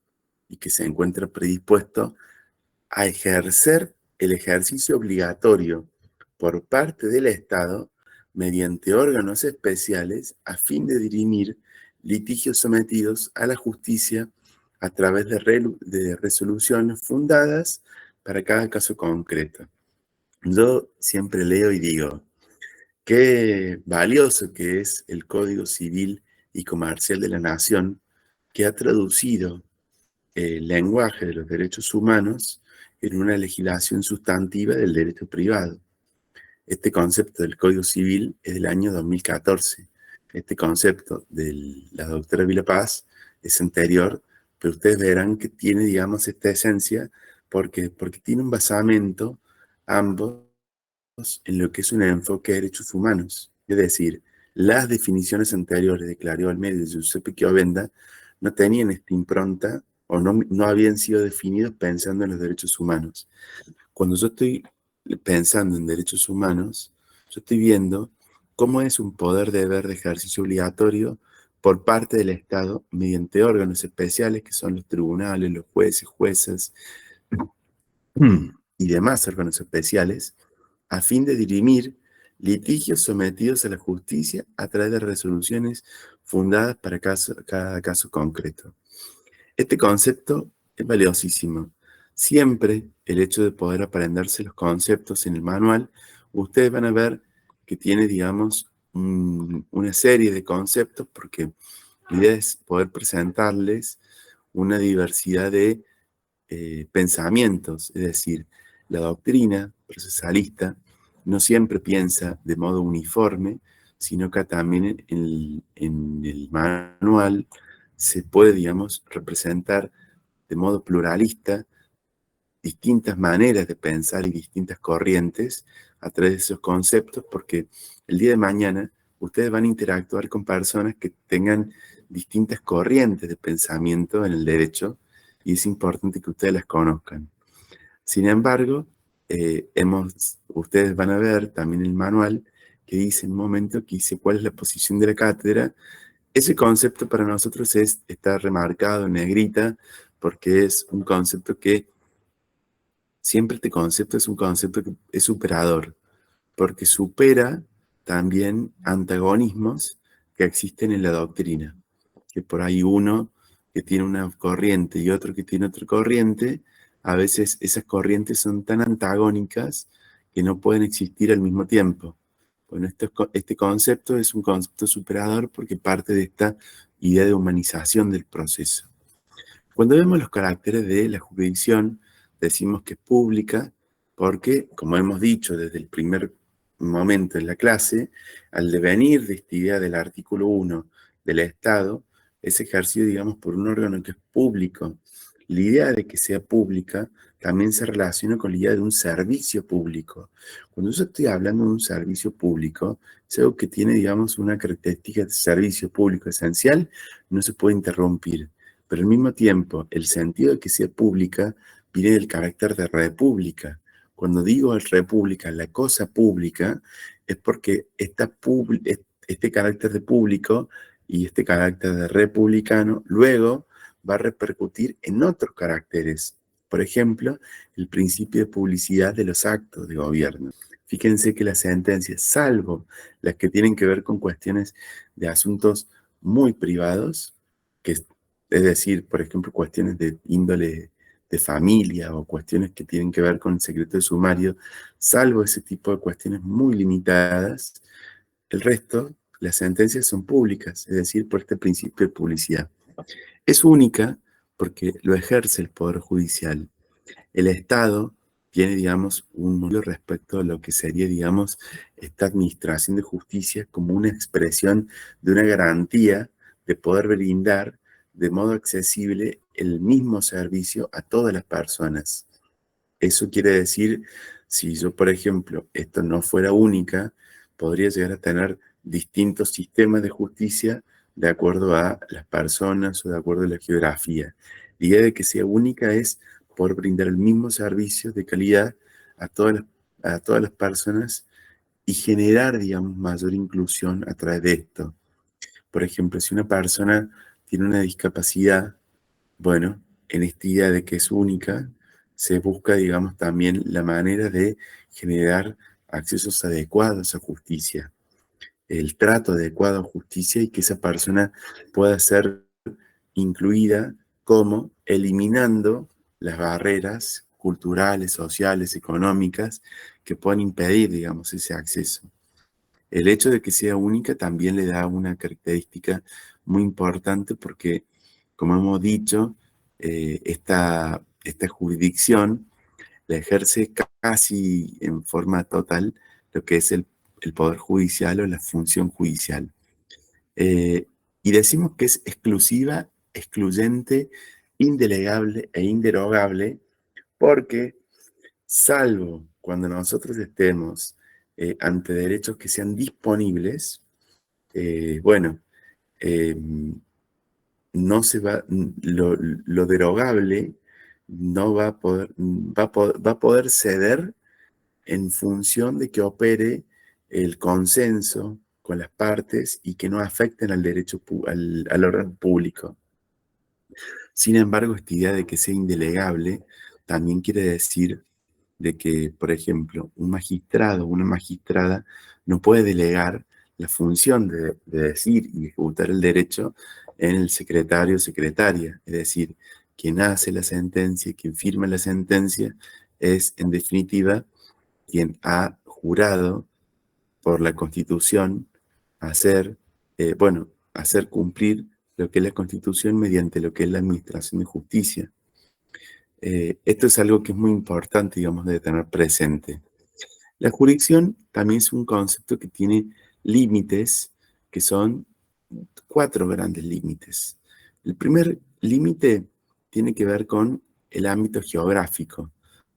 y que se encuentra predispuesto a ejercer el ejercicio obligatorio por parte del Estado mediante órganos especiales a fin de dirimir litigios sometidos a la justicia a través de resoluciones fundadas para cada caso concreto. Yo siempre leo y digo, qué valioso que es el Código Civil y Comercial de la Nación, que ha traducido el lenguaje de los derechos humanos en una legislación sustantiva del derecho privado. Este concepto del Código Civil es del año 2014. Este concepto de la doctora Ávila Paz es anterior, pero ustedes verán que tiene, digamos, esta esencia porque tiene un basamento ambos en lo que es un enfoque de derechos humanos. Es decir, las definiciones anteriores de Clario Almeida y de Giuseppe Chiovenda no tenían esta impronta o no habían sido definidos pensando en los derechos humanos. Cuando yo estoy pensando en derechos humanos, yo estoy viendo cómo es un poder deber de ejercicio obligatorio por parte del Estado mediante órganos especiales que son los tribunales, los jueces, juezas y demás órganos especiales, a fin de dirimir litigios sometidos a la justicia a través de resoluciones fundadas para cada caso concreto. Este concepto es valiosísimo. Siempre el hecho de poder aprenderse los conceptos en el manual, ustedes van a ver que tiene, digamos, una serie de conceptos, porque la idea es poder presentarles una diversidad de pensamientos, es decir, la doctrina procesalista no siempre piensa de modo uniforme, sino que también en el manual se puede, digamos, representar de modo pluralista distintas maneras de pensar y distintas corrientes a través de esos conceptos, porque el día de mañana ustedes van a interactuar con personas que tengan distintas corrientes de pensamiento en el derecho y es importante que ustedes las conozcan. Sin embargo, ustedes van a ver también el manual que dice en un momento que dice cuál es la posición de la cátedra. Ese concepto para nosotros está remarcado en negrita porque es un concepto que siempre este concepto es un concepto que es superador, porque supera también antagonismos que existen en la doctrina, que por ahí uno que tiene una corriente y otro que tiene otra corriente, a veces esas corrientes son tan antagónicas que no pueden existir al mismo tiempo. Bueno, este concepto es un concepto superador porque parte de esta idea de humanización del proceso. Cuando vemos los caracteres de la jurisdicción, decimos que es pública porque, como hemos dicho desde el primer momento en la clase, al devenir de esta idea del artículo 1 del Estado, es ejercido, digamos, por un órgano que es público. La idea de que sea pública también se relaciona con la idea de un servicio público. Cuando yo estoy hablando de un servicio público, es algo que tiene, digamos, una característica de servicio público esencial, no se puede interrumpir. Pero al mismo tiempo, el sentido de que sea pública viene del carácter de república. Cuando digo república, la cosa pública, es porque este carácter de público y este carácter de republicano luego va a repercutir en otros caracteres. Por ejemplo, el principio de publicidad de los actos de gobierno. Fíjense que las sentencias, salvo las que tienen que ver con cuestiones de asuntos muy privados, que es decir, por ejemplo, cuestiones de índole de familia o cuestiones que tienen que ver con el secreto de sumario, salvo ese tipo de cuestiones muy limitadas, el resto, las sentencias son públicas, es decir, por este principio de publicidad. Es única porque lo ejerce el Poder Judicial. El Estado tiene, digamos, un modelo respecto a lo que sería, digamos, esta administración de justicia como una expresión de una garantía de poder brindar de modo accesible el mismo servicio a todas las personas. Eso quiere decir, si yo, por ejemplo, esto no fuera única, podría llegar a tener distintos sistemas de justicia de acuerdo a las personas o de acuerdo a la geografía. La idea de que sea única es poder brindar el mismo servicio de calidad a todas las personas y generar, digamos, mayor inclusión a través de esto. Por ejemplo, si una persona tiene una discapacidad, bueno, en esta idea de que es única, se busca, digamos, también la manera de generar accesos adecuados a justicia, el trato adecuado a justicia y que esa persona pueda ser incluida como eliminando las barreras culturales, sociales, económicas que puedan impedir, digamos, ese acceso. El hecho de que sea única también le da una característica muy importante porque, como hemos dicho, esta jurisdicción la ejerce casi en forma total lo que es el Poder Judicial o la función judicial. Y decimos que es exclusiva, excluyente, indelegable e inderogable porque, salvo cuando nosotros estemos ante derechos que sean disponibles, no se va, lo derogable no va a poder, va a poder ceder en función de que opere el consenso con las partes y que no afecten al derecho, al orden público. Sin embargo, esta idea de que sea indelegable también quiere decir de que, por ejemplo, un magistrado o una magistrada no puede delegar la función de decir y ejecutar el derecho en el secretario o secretaria. Es decir, quien hace la sentencia, quien firma la sentencia, es, en definitiva, quien ha jurado por la Constitución hacer cumplir lo que es la Constitución mediante lo que es la administración de justicia. Esto es algo que es muy importante, digamos, de tener presente. La jurisdicción también es un concepto que tiene límites, que son 4 grandes límites. El primer límite tiene que ver con el ámbito geográfico,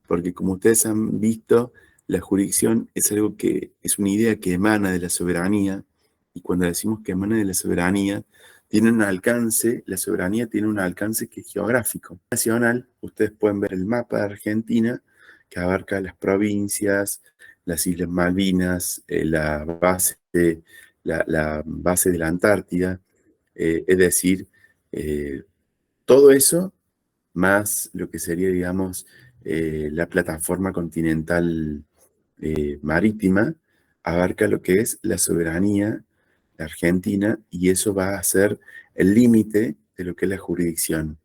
porque como ustedes han visto, la jurisdicción es algo que es una idea que emana de la soberanía, y cuando decimos que emana de la soberanía, tiene un alcance, la soberanía tiene un alcance que es geográfico. Nacional, ustedes pueden ver el mapa de Argentina, que abarca las provincias, las Islas Malvinas, la base de la Antártida, es decir, todo eso, más lo que sería, digamos, la plataforma continental marítima, abarca lo que es la soberanía de Argentina y eso va a ser el límite de lo que es la jurisdicción.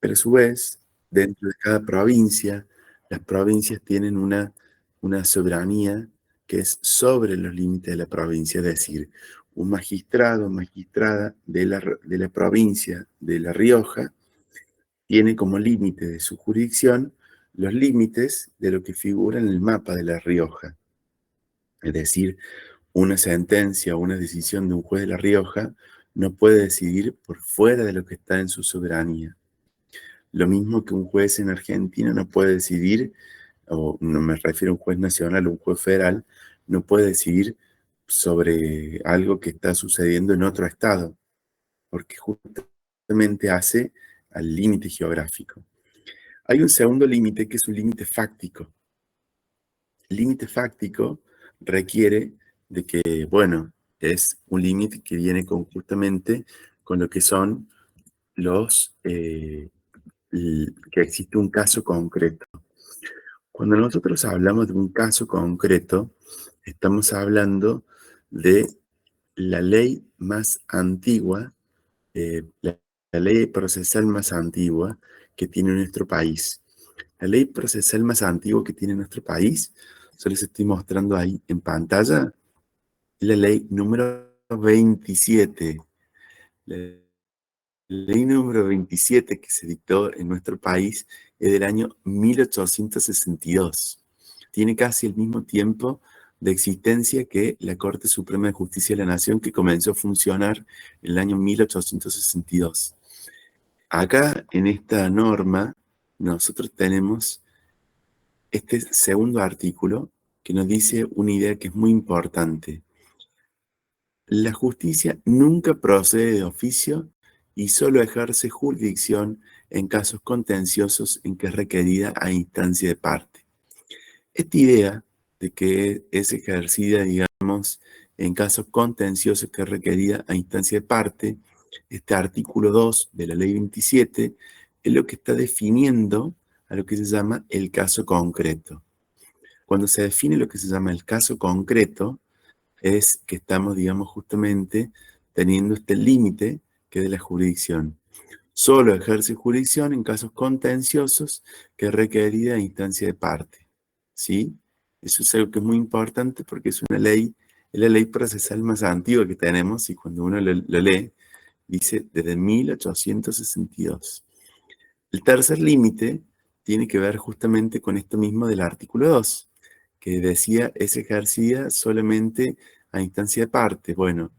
Pero a su vez, dentro de cada provincia, las provincias tienen una soberanía que es sobre los límites de la provincia, es decir, un magistrado o magistrada de la provincia de La Rioja tiene como límite de su jurisdicción los límites de lo que figura en el mapa de La Rioja. Es decir, una sentencia o una decisión de un juez de La Rioja no puede decidir por fuera de lo que está en su soberanía. Lo mismo que un juez en Argentina no puede decidir, o no me refiero a un juez nacional o un juez federal, no puede decidir sobre algo que está sucediendo en otro estado, porque justamente hace al límite geográfico. Hay un segundo límite que es un límite fáctico. El límite fáctico requiere de que, bueno, es un límite que viene justamente con lo que son que existe un caso concreto. Cuando nosotros hablamos de un caso concreto, estamos hablando de la ley más antigua, la ley procesal más antigua que tiene nuestro país. La ley procesal más antigua que tiene nuestro país, yo les estoy mostrando ahí en pantalla, es la ley número 27. La ley número 27 que se dictó en nuestro país es del año 1862. Tiene casi el mismo tiempo de existencia que la Corte Suprema de Justicia de la Nación, que comenzó a funcionar en el año 1862. Acá, en esta norma, nosotros tenemos este segundo artículo que nos dice una idea que es muy importante. La justicia nunca procede de oficio y solo ejerce jurisdicción en casos contenciosos en que es requerida a instancia de parte. Esta idea de que es ejercida, digamos, en casos contenciosos que es requerida a instancia de parte, este artículo 2 de la ley 27 es lo que está definiendo a lo que se llama el caso concreto. Cuando se define lo que se llama el caso concreto, es que estamos, digamos, justamente teniendo este límite que es de la jurisdicción. Solo ejerce jurisdicción en casos contenciosos que es requerida a instancia de parte. ¿Sí? Eso es algo que es muy importante porque es una ley, es la ley procesal más antigua que tenemos y cuando uno lo lee, dice desde 1862. El tercer límite tiene que ver justamente con esto mismo del artículo 2, que decía es ejercida solamente a instancia de parte. Bueno,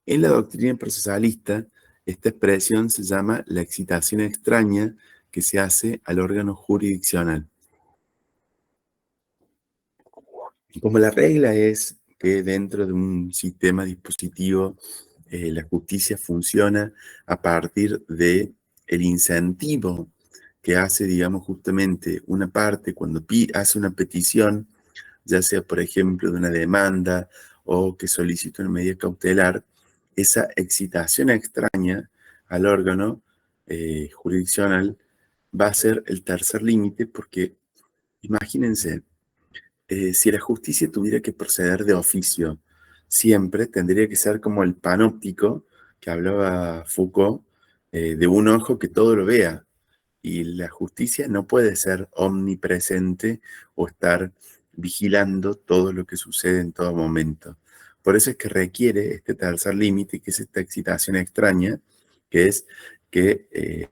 en la doctrina procesalista, esta expresión se llama la excitación extraña que se hace al órgano jurisdiccional. Como la regla es que dentro de un sistema dispositivo la justicia funciona a partir del incentivo que hace, digamos, justamente una parte cuando hace una petición, ya sea, por ejemplo, de una demanda o que solicita una medida cautelar, esa excitación extraña al órgano jurisdiccional va a ser el tercer límite porque, imagínense, si la justicia tuviera que proceder de oficio, siempre tendría que ser como el panóptico que hablaba Foucault, de un ojo que todo lo vea. Y la justicia no puede ser omnipresente o estar vigilando todo lo que sucede en todo momento. Por eso es que requiere este tercer límite, que es esta excitación extraña, que es que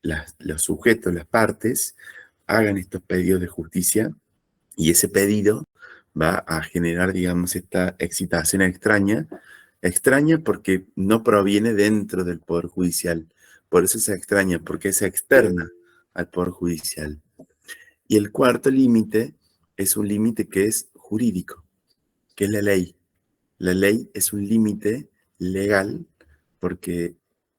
los sujetos, las partes, hagan estos pedidos de justicia y ese pedido va a generar, digamos, esta excitación extraña porque no proviene dentro del Poder Judicial. Por eso es extraña, porque es externa al Poder Judicial. Y el cuarto límite es un límite que es jurídico, que es la ley. La ley es un límite legal porque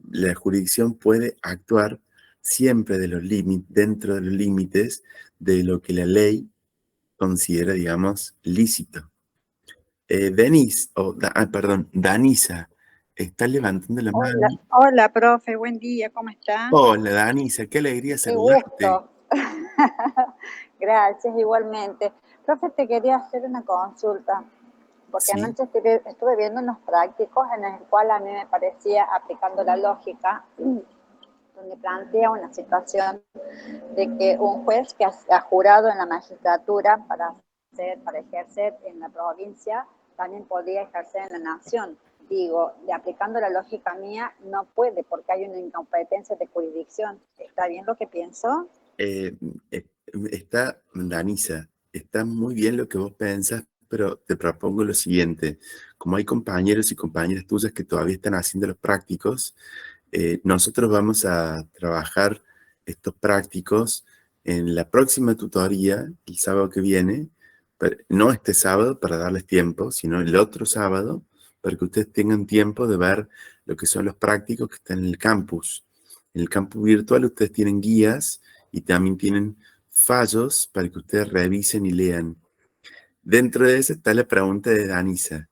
la jurisdicción puede actuar siempre dentro de los límites de lo que la ley considera, digamos, lícito. Danisa, está levantando la mano. Hola, hola, profe, buen día, ¿cómo está? Hola, Danisa, qué alegría Qué saludarte. gusto. Gracias, igualmente. Profe, te quería hacer una consulta, porque Sí. anoche estuve viendo unos prácticos en el cual a mí me parecía, aplicando la lógica, donde plantea una situación de que un juez que ha jurado en la magistratura para ejercer en la provincia, también podría ejercer en la nación. Digo, aplicando la lógica mía, no puede porque hay una incompetencia de jurisdicción. ¿Está bien lo que pienso? Danisa, está muy bien lo que vos pensás, pero te propongo lo siguiente. Como hay compañeros y compañeras tuyas que todavía están haciendo los prácticos, nosotros vamos a trabajar estos prácticos en la próxima tutoría, el sábado que viene, no este sábado para darles tiempo, sino el otro sábado, para que ustedes tengan tiempo de ver lo que son los prácticos que están en el campus. En el campus virtual ustedes tienen guías y también tienen fallos para que ustedes revisen y lean. Dentro de eso está la pregunta de Danisa.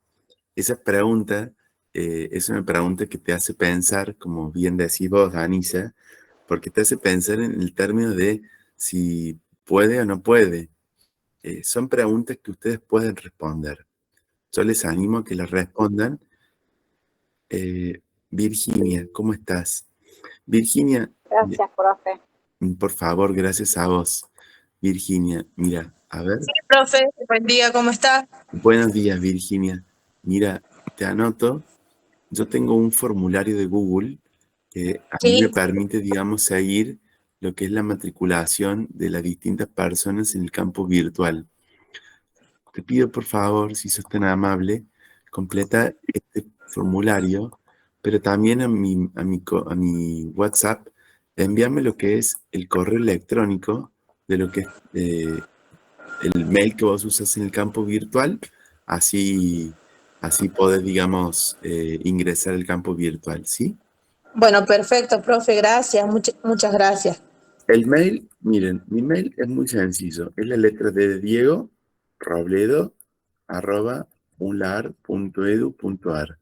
Esa pregunta es una pregunta que te hace pensar, como bien decís vos, Danisa, porque te hace pensar en el término de si puede o no puede. Son preguntas que ustedes pueden responder. Yo les animo a que las respondan. Virginia, ¿cómo estás? Virginia, Gracias, profe. por favor, gracias a vos. Virginia, mira, a ver. Sí, profe, buen día, ¿cómo está? Buenos días, Virginia. Mira, te anoto. Yo tengo un formulario de Google que a mí me Sí, permite, digamos, seguir lo que es la matriculación de las distintas personas en el campo virtual. Te pido, por favor, si sos tan amable, completa este formulario, pero también a mi WhatsApp, envíame lo que es el correo electrónico de lo que es el mail que vos usas en el campo virtual, así podés, digamos, ingresar al campo virtual, ¿sí? bueno, perfecto, profe, gracias, muchas gracias. El mail, miren, mi mail es muy sencillo. Es la letra D de Diego, Robledo, @unlar.edu.ar.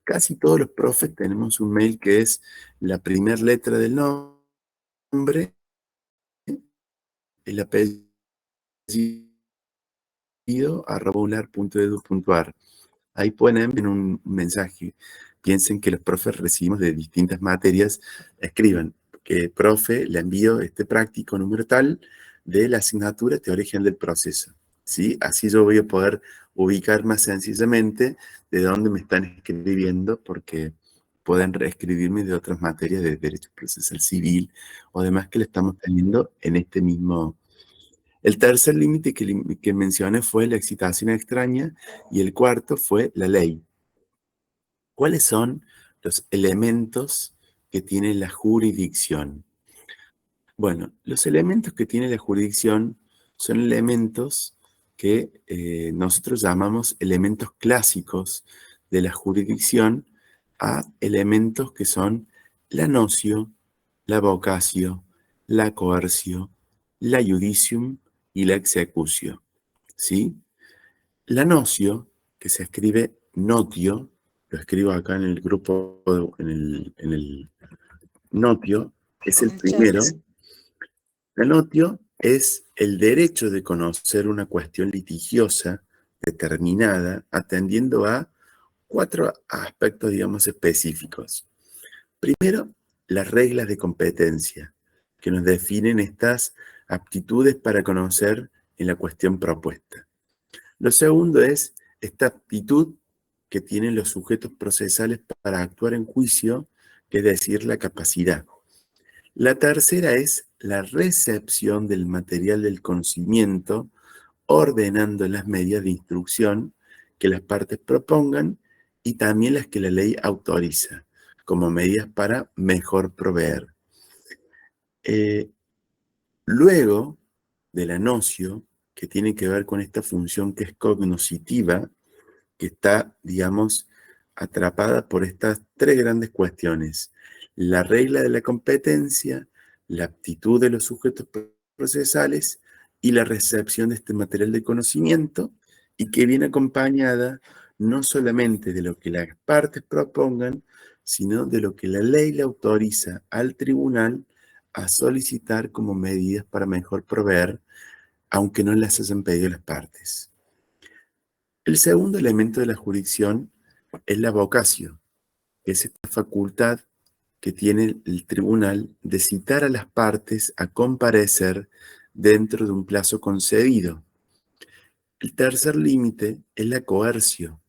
Casi todos los profes tenemos un mail que es la primera letra del nombre, el apellido, @unlar.edu.ar. Ahí pueden enviar un mensaje. Piensen que los profes recibimos de distintas materias. Escriban que profe, le envío este práctico número tal de la asignatura Teoría General del Proceso. ¿Sí? Así yo voy a poder ubicar más sencillamente de dónde me están escribiendo, porque pueden reescribirme de otras materias de Derecho Procesal Civil o demás que le estamos teniendo en este mismo. El tercer límite que mencioné fue la excitación extraña y el cuarto fue la ley. ¿Cuáles son los elementos que tiene la jurisdicción? Bueno, los elementos que tiene la jurisdicción son elementos que nosotros llamamos elementos clásicos de la jurisdicción, a elementos que son la nocio, la vocatio, la coercio, la judicium y la executio. ¿Sí? La nocio, que se escribe notio, lo escribo acá en el grupo, en el notio, es el primero. La notio es el derecho de conocer una cuestión litigiosa determinada, atendiendo a 4 aspectos, digamos, específicos. Primero, las reglas de competencia, que nos definen estas aptitudes para conocer en la cuestión propuesta. Lo segundo es esta aptitud que tienen los sujetos procesales para actuar en juicio, que es decir, la capacidad. La tercera es la recepción del material del conocimiento, ordenando las medidas de instrucción que las partes propongan y también las que la ley autoriza, como medidas para mejor proveer. Luego de la nocio, que tiene que ver con esta función que es cognoscitiva, que está, digamos, atrapada por estas 3 grandes cuestiones: la regla de la competencia, la aptitud de los sujetos procesales y la recepción de este material de conocimiento, y que viene acompañada no solamente de lo que las partes propongan, sino de lo que la ley le autoriza al tribunal a solicitar como medidas para mejor proveer, aunque no las hayan pedido las partes. El segundo elemento de la jurisdicción es la vocatio, que es esta facultad que tiene el tribunal de citar a las partes a comparecer dentro de un plazo concedido. El tercer límite es la coercio.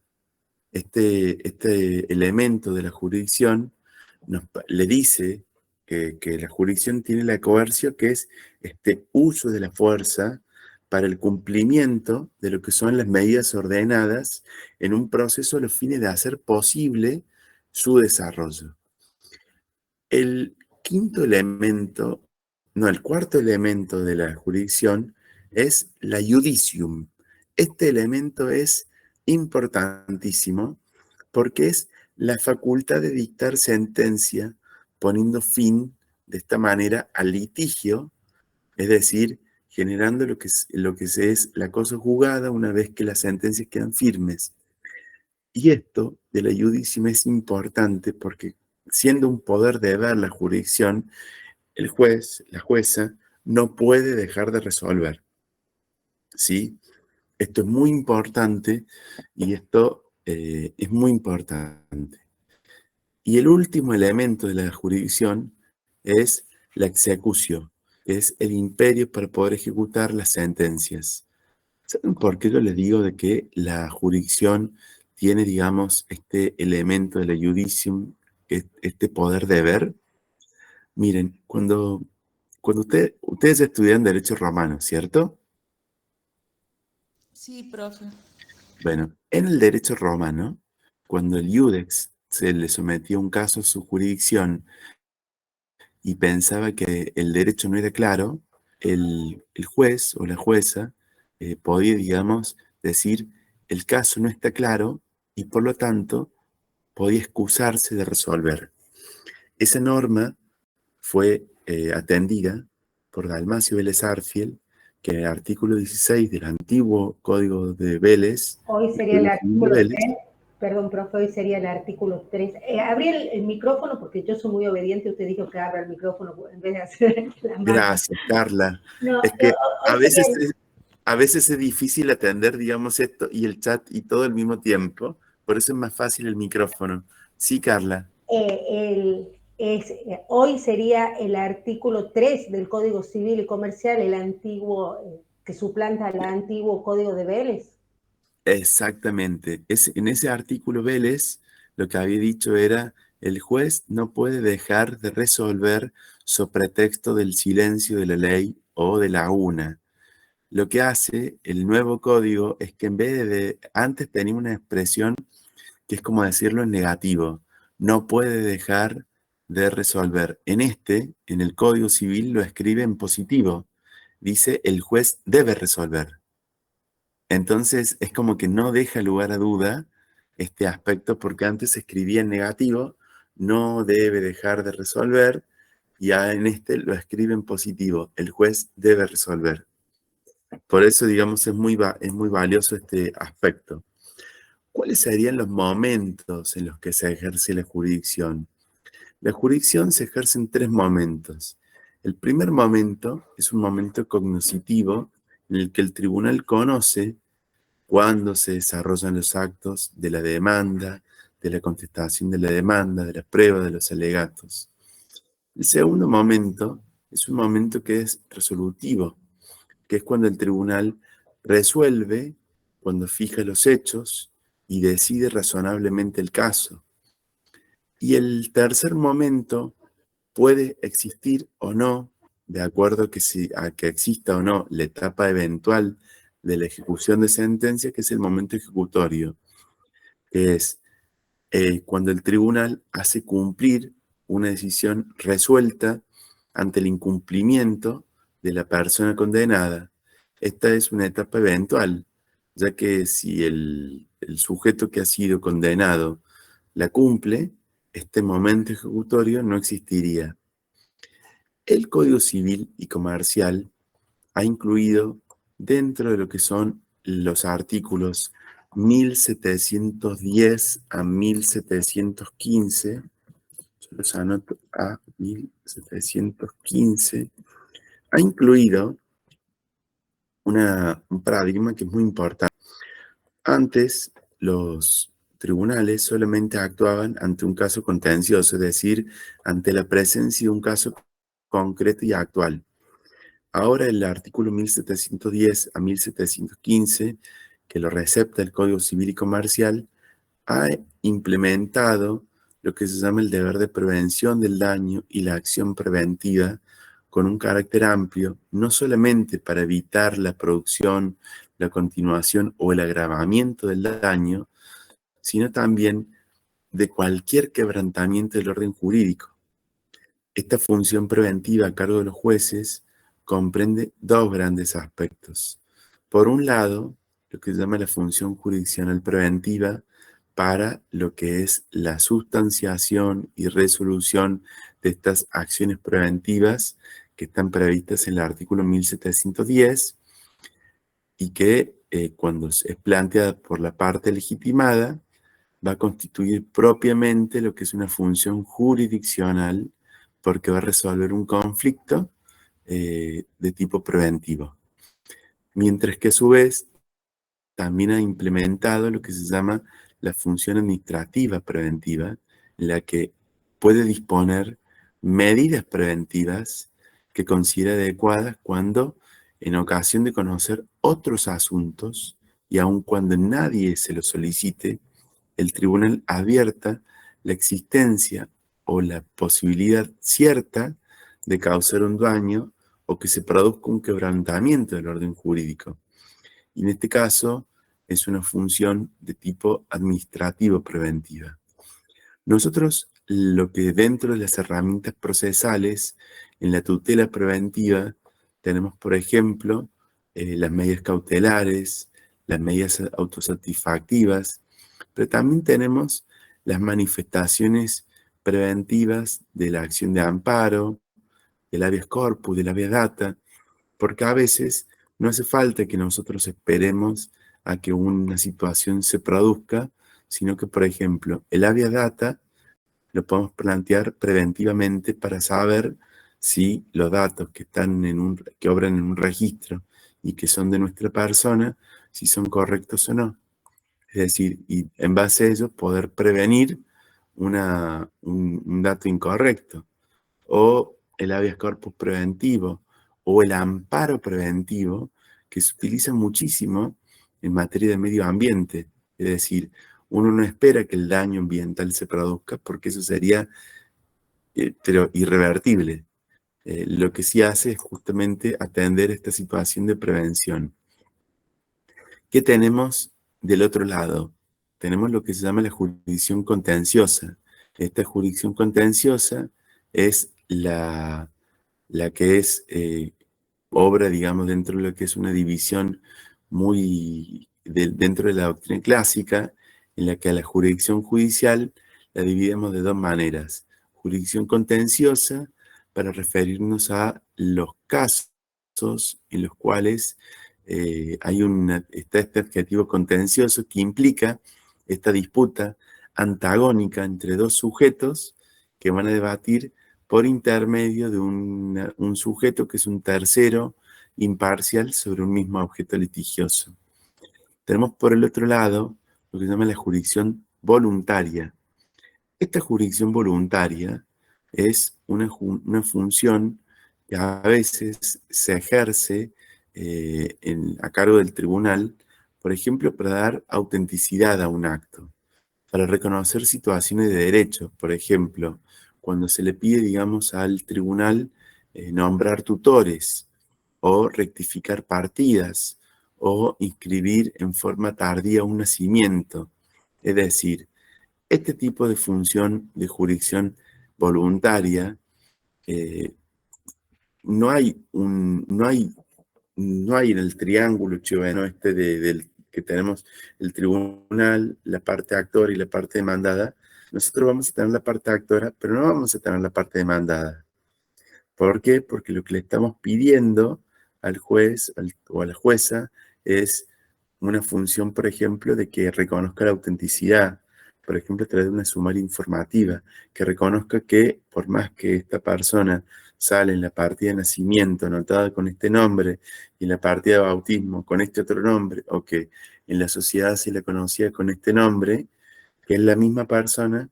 Este elemento de la jurisdicción le dice que la jurisdicción tiene la coercio, que es este uso de la fuerza para el cumplimiento de lo que son las medidas ordenadas en un proceso a los fines de hacer posible su desarrollo. El quinto elemento No, el cuarto elemento de la jurisdicción es la judicium. Este elemento es importantísimo porque es la facultad de dictar sentencia poniendo fin de esta manera al litigio, es decir, generando lo que es la cosa juzgada una vez que las sentencias quedan firmes. Y esto de la judicium es importante porque siendo un poder de ver la jurisdicción, el juez, la jueza, no puede dejar de resolver. ¿Sí? Esto es muy importante y esto es muy importante. Y el último elemento de la jurisdicción es la execución, es el imperio para poder ejecutar las sentencias. ¿Saben por qué yo les digo de que la jurisdicción tiene, digamos, este elemento de la judicium, este poder de ver? Miren, cuando ustedes estudian Derecho Romano, ¿cierto? Sí, profe. Bueno, en el Derecho Romano, cuando el iudex se le sometía un caso a su jurisdicción y pensaba que el derecho no era claro, el juez o la jueza podía, digamos, decir, el caso no está claro y por lo tanto podía excusarse de resolver. Esa norma fue atendida por Dalmacio Vélez Arfiel, que en el artículo 16 del antiguo Código de Vélez, Hoy sería el artículo Vélez, 3, perdón, profe, hoy sería el artículo 3. Abrí el micrófono porque yo soy muy obediente, usted dijo que abra el micrófono en vez de hacer la mano. Gracias, Carla. No, es que hoy a veces es difícil atender, digamos, esto y el chat y todo al mismo tiempo, por eso es más fácil el micrófono. Sí, Carla. Hoy sería el artículo 3 del Código Civil y Comercial, el antiguo, que suplanta al antiguo Código de Vélez. Exactamente. En ese artículo Vélez, lo que había dicho era, el juez no puede dejar de resolver so pretexto del silencio de la ley o de la una. Lo que hace el nuevo código es que en vez de, antes tenía una expresión que es como decirlo en negativo, no puede dejar de resolver. En el Código Civil lo escribe en positivo, dice el juez debe resolver. Entonces es como que no deja lugar a duda este aspecto porque antes se escribía en negativo, no debe dejar de resolver, y en lo escribe en positivo, el juez debe resolver. Por eso, digamos, es muy valioso este aspecto. ¿Cuáles serían los momentos en los que se ejerce la jurisdicción? La jurisdicción se ejerce en 3 momentos. El primer momento es un momento cognoscitivo en el que el tribunal conoce cuándo se desarrollan los actos de la demanda, de la contestación de la demanda, de la prueba, de los alegatos. El segundo momento es un momento que es resolutivo, que es cuando el tribunal resuelve, cuando fija los hechos y decide razonablemente el caso. Y el tercer momento puede existir o no, de acuerdo a que exista o no la etapa eventual de la ejecución de sentencia, que es el momento ejecutorio, que es cuando el tribunal hace cumplir una decisión resuelta ante el incumplimiento de la persona condenada. Esta es una etapa eventual, ya que si el sujeto que ha sido condenado la cumple, este momento ejecutorio no existiría. El Código Civil y Comercial ha incluido dentro de lo que son los artículos 1710 a 1715, yo los anoto a 1715, ha incluido un paradigma que es muy importante. Antes, los tribunales solamente actuaban ante un caso contencioso, es decir, ante la presencia de un caso concreto y actual. Ahora el artículo 1710 a 1715, que lo recepta el Código Civil y Comercial, ha implementado lo que se llama el deber de prevención del daño y la acción preventiva con un carácter amplio, no solamente para evitar la producción, la continuación o el agravamiento del daño, sino también de cualquier quebrantamiento del orden jurídico. esta función preventiva a cargo de los jueces comprende dos grandes aspectos. Por un lado, lo que se llama la función jurisdiccional preventiva para lo que es la sustanciación y resolución de estas acciones preventivas que están previstas en el artículo 1710 y que cuando es planteada por la parte legitimada va a constituir propiamente lo que es una función jurisdiccional porque va a resolver un conflicto de tipo preventivo. Mientras que a su vez también ha implementado lo que se llama la función administrativa preventiva, en la que puede disponer medidas preventivas que considera adecuadas cuando, en ocasión de conocer otros asuntos, y aun cuando nadie se lo solicite, el tribunal advierta la existencia o la posibilidad cierta de causar un daño o que se produzca un quebrantamiento del orden jurídico. Y en este caso es una función de tipo administrativo preventiva. Nosotros lo que dentro de las herramientas procesales en la tutela preventiva tenemos, por ejemplo, las medidas cautelares, las medidas autosatisfactivas, pero también tenemos las manifestaciones preventivas de la acción de amparo, del habeas corpus, del habeas data, porque a veces no hace falta que nosotros esperemos a que una situación se produzca, sino que, por ejemplo, el habeas data lo podemos plantear preventivamente para saber si los datos que que obran en un registro y que son de nuestra persona, si son correctos o no. Es decir, y en base a ello poder prevenir un dato incorrecto. O el habeas corpus preventivo, o el amparo preventivo, que se utiliza muchísimo en materia de medio ambiente. Es decir, uno no espera que el daño ambiental se produzca porque eso sería pero irrevertible. Lo que sí hace es justamente atender esta situación de prevención. ¿Qué tenemos del otro lado? Tenemos lo que se llama la jurisdicción contenciosa. Esta jurisdicción contenciosa es la que es obra, digamos, dentro de lo que es una división muy dentro de la doctrina clásica, en la que a la jurisdicción judicial la dividimos de dos maneras. Jurisdicción contenciosa, para referirnos a los casos en los cuales está este adjetivo contencioso que implica esta disputa antagónica entre dos sujetos que van a debatir por intermedio de un sujeto que es un tercero imparcial sobre un mismo objeto litigioso. Tenemos por el otro lado lo que se llama la jurisdicción voluntaria. Esta jurisdicción voluntaria es una función que a veces se ejerce a cargo del tribunal, por ejemplo, para dar autenticidad a un acto, para reconocer situaciones de derecho. Por ejemplo, cuando se le pide, digamos, al tribunal nombrar tutores o rectificar partidas o inscribir en forma tardía un nacimiento. Es decir, este tipo de función de jurisdicción voluntaria, no hay en el triángulo chileno que tenemos el tribunal, la parte actora y la parte demandada. Nosotros vamos a tener la parte actora, pero no vamos a tener la parte demandada. ¿Por qué? Porque lo que le estamos pidiendo al juez o a la jueza es una función, por ejemplo, de que reconozca la autenticidad, por ejemplo, a través de una sumaria informativa, que reconozca que por más que esta persona sale en la partida de nacimiento anotada con este nombre y en la partida de bautismo con este otro nombre, o que en la sociedad se la conocía con este nombre, que es la misma persona,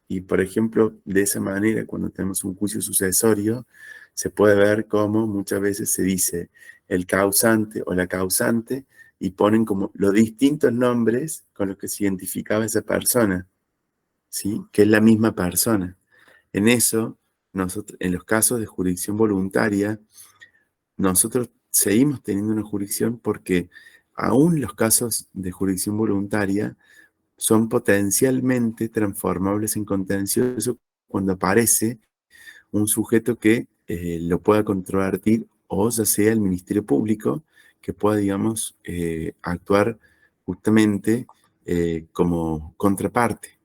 y por ejemplo, de esa manera, cuando tenemos un juicio sucesorio, se puede ver cómo muchas veces se dice el causante o la causante y ponen como los distintos nombres con los que se identificaba esa persona, ¿sí? Que es la misma persona. En eso, en los casos de jurisdicción voluntaria, nosotros seguimos teniendo una jurisdicción porque aún los casos de jurisdicción voluntaria son potencialmente transformables en contencioso cuando aparece un sujeto que lo pueda controvertir, o ya sea el Ministerio Público, que pueda, digamos, actuar justamente como contraparte.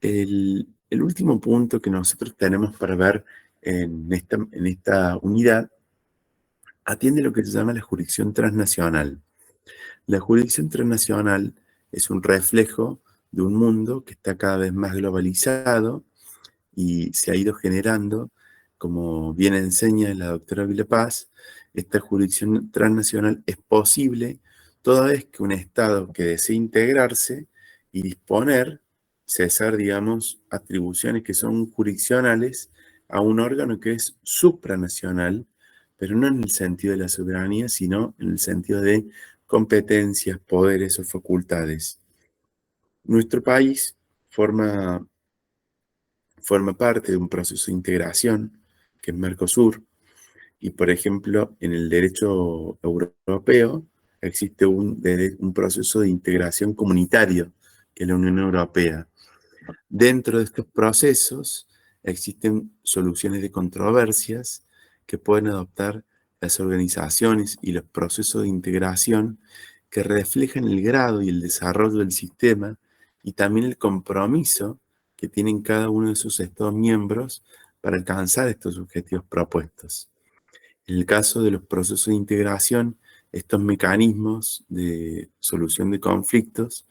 El último punto que nosotros tenemos para ver en esta unidad atiende lo que se llama la jurisdicción transnacional. La jurisdicción transnacional es un reflejo de un mundo que está cada vez más globalizado y se ha ido generando, como bien enseña la doctora Vilapaz, esta jurisdicción transnacional es posible toda vez que un Estado que desee integrarse y disponer, cesar, digamos, atribuciones que son jurisdiccionales a un órgano que es supranacional, pero no en el sentido de la soberanía, sino en el sentido de competencias, poderes o facultades. Nuestro país forma parte de un proceso de integración, que es Mercosur, y por ejemplo, en el derecho europeo existe un proceso de integración comunitario, que es la Unión Europea. Dentro de estos procesos existen soluciones de controversias que pueden adoptar las organizaciones y los procesos de integración que reflejan el grado y el desarrollo del sistema y también el compromiso que tienen cada uno de sus Estados miembros para alcanzar estos objetivos propuestos. En el caso de los procesos de integración, estos mecanismos de solución de conflictos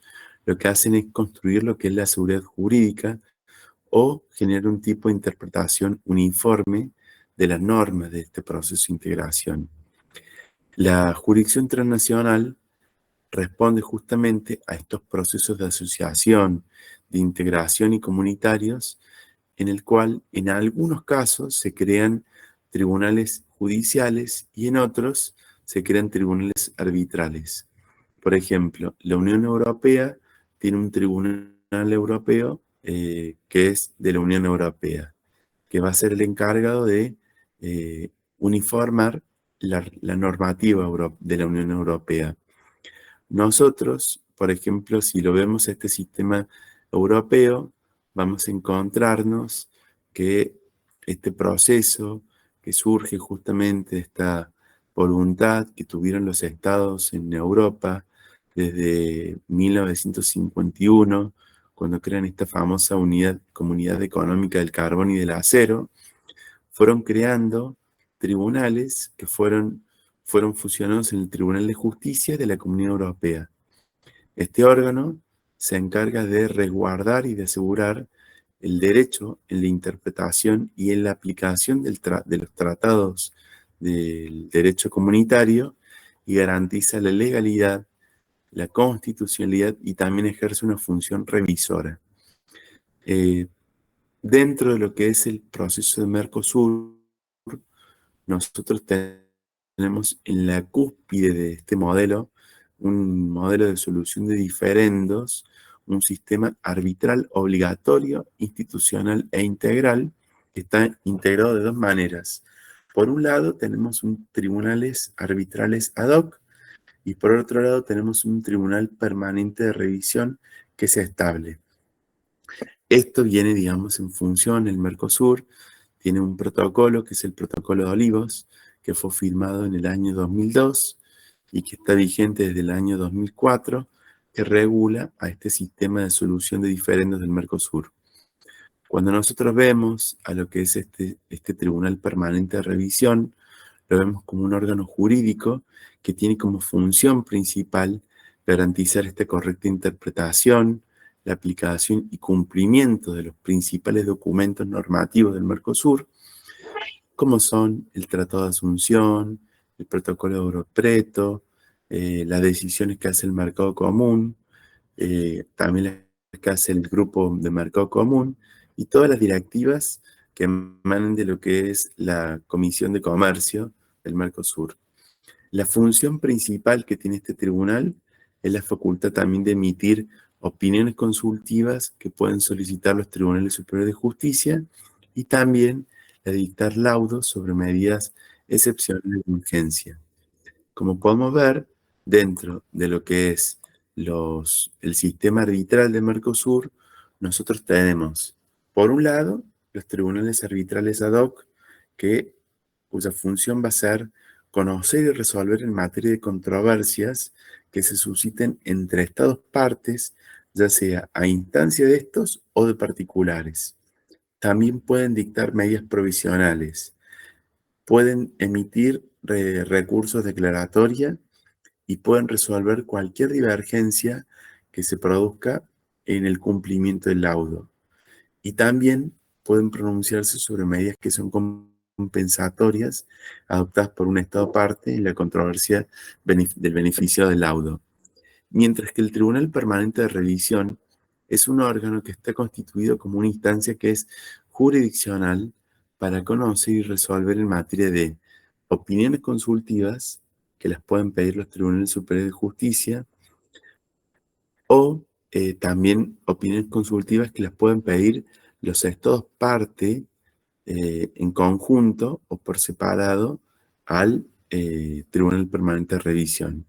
lo que hacen es construir lo que es la seguridad jurídica o generar un tipo de interpretación uniforme de las normas de este proceso de integración. La jurisdicción transnacional responde justamente a estos procesos de asociación, de integración y comunitarios, en el cual en algunos casos se crean tribunales judiciales y en otros se crean tribunales arbitrales. Por ejemplo, la Unión Europea tiene un tribunal europeo que es de la Unión Europea, que va a ser el encargado de uniformar la normativa de la Unión Europea. Nosotros, por ejemplo, si lo vemos este sistema europeo, vamos a encontrarnos que este proceso que surge justamente de esta voluntad que tuvieron los estados en Europa desde 1951, cuando crean esta famosa Comunidad Económica del Carbón y del Acero, fueron creando tribunales que fueron fusionados en el Tribunal de Justicia de la Comunidad Europea. Este órgano se encarga de resguardar y de asegurar el derecho en la interpretación y en la aplicación de los tratados del derecho comunitario y garantiza la legalidad, la constitucionalidad y también ejerce una función revisora. Dentro de lo que es el proceso de Mercosur, nosotros tenemos en la cúspide de este modelo un modelo de solución de diferendos, un sistema arbitral obligatorio, institucional e integral, que está integrado de dos maneras. Por un lado tenemos tribunales arbitrales ad hoc y por otro lado tenemos un tribunal permanente de revisión que es estable. Esto viene, digamos, en función, el Mercosur tiene un protocolo que es el Protocolo de Olivos, que fue firmado en el año 2002 y que está vigente desde el año 2004, que regula a este sistema de solución de diferendos del Mercosur. Cuando nosotros vemos a lo que es este Tribunal Permanente de Revisión, lo vemos como un órgano jurídico que tiene como función principal garantizar esta correcta interpretación, la aplicación y cumplimiento de los principales documentos normativos del Mercosur, como son el Tratado de Asunción, el Protocolo de Europreto, las decisiones que hace el Mercado Común, también las que hace el Grupo de Mercado Común, y todas las directivas que emanan de lo que es la Comisión de Comercio del Mercosur. La función principal que tiene este tribunal es la facultad también de emitir opiniones consultivas que pueden solicitar los tribunales superiores de justicia y también de dictar laudos sobre medidas excepcionales de urgencia. Como podemos ver, dentro de lo que es el sistema arbitral de Mercosur, nosotros tenemos, por un lado, los tribunales arbitrales ad hoc, cuya función va a ser conocer y resolver en materia de controversias que se susciten entre estados partes, ya sea a instancia de estos o de particulares. También pueden dictar medidas provisionales, pueden emitir recursos declaratoria y pueden resolver cualquier divergencia que se produzca en el cumplimiento del laudo. Y también pueden pronunciarse sobre medidas que son compensatorias adoptadas por un Estado parte en la controversia del beneficio del laudo. Mientras que el Tribunal Permanente de Revisión es un órgano que está constituido como una instancia que es jurisdiccional para conocer y resolver en materia de opiniones consultivas, que las pueden pedir los tribunales superiores de justicia, o también opiniones consultivas que las pueden pedir los estados parte en conjunto o por separado al Tribunal Permanente de Revisión.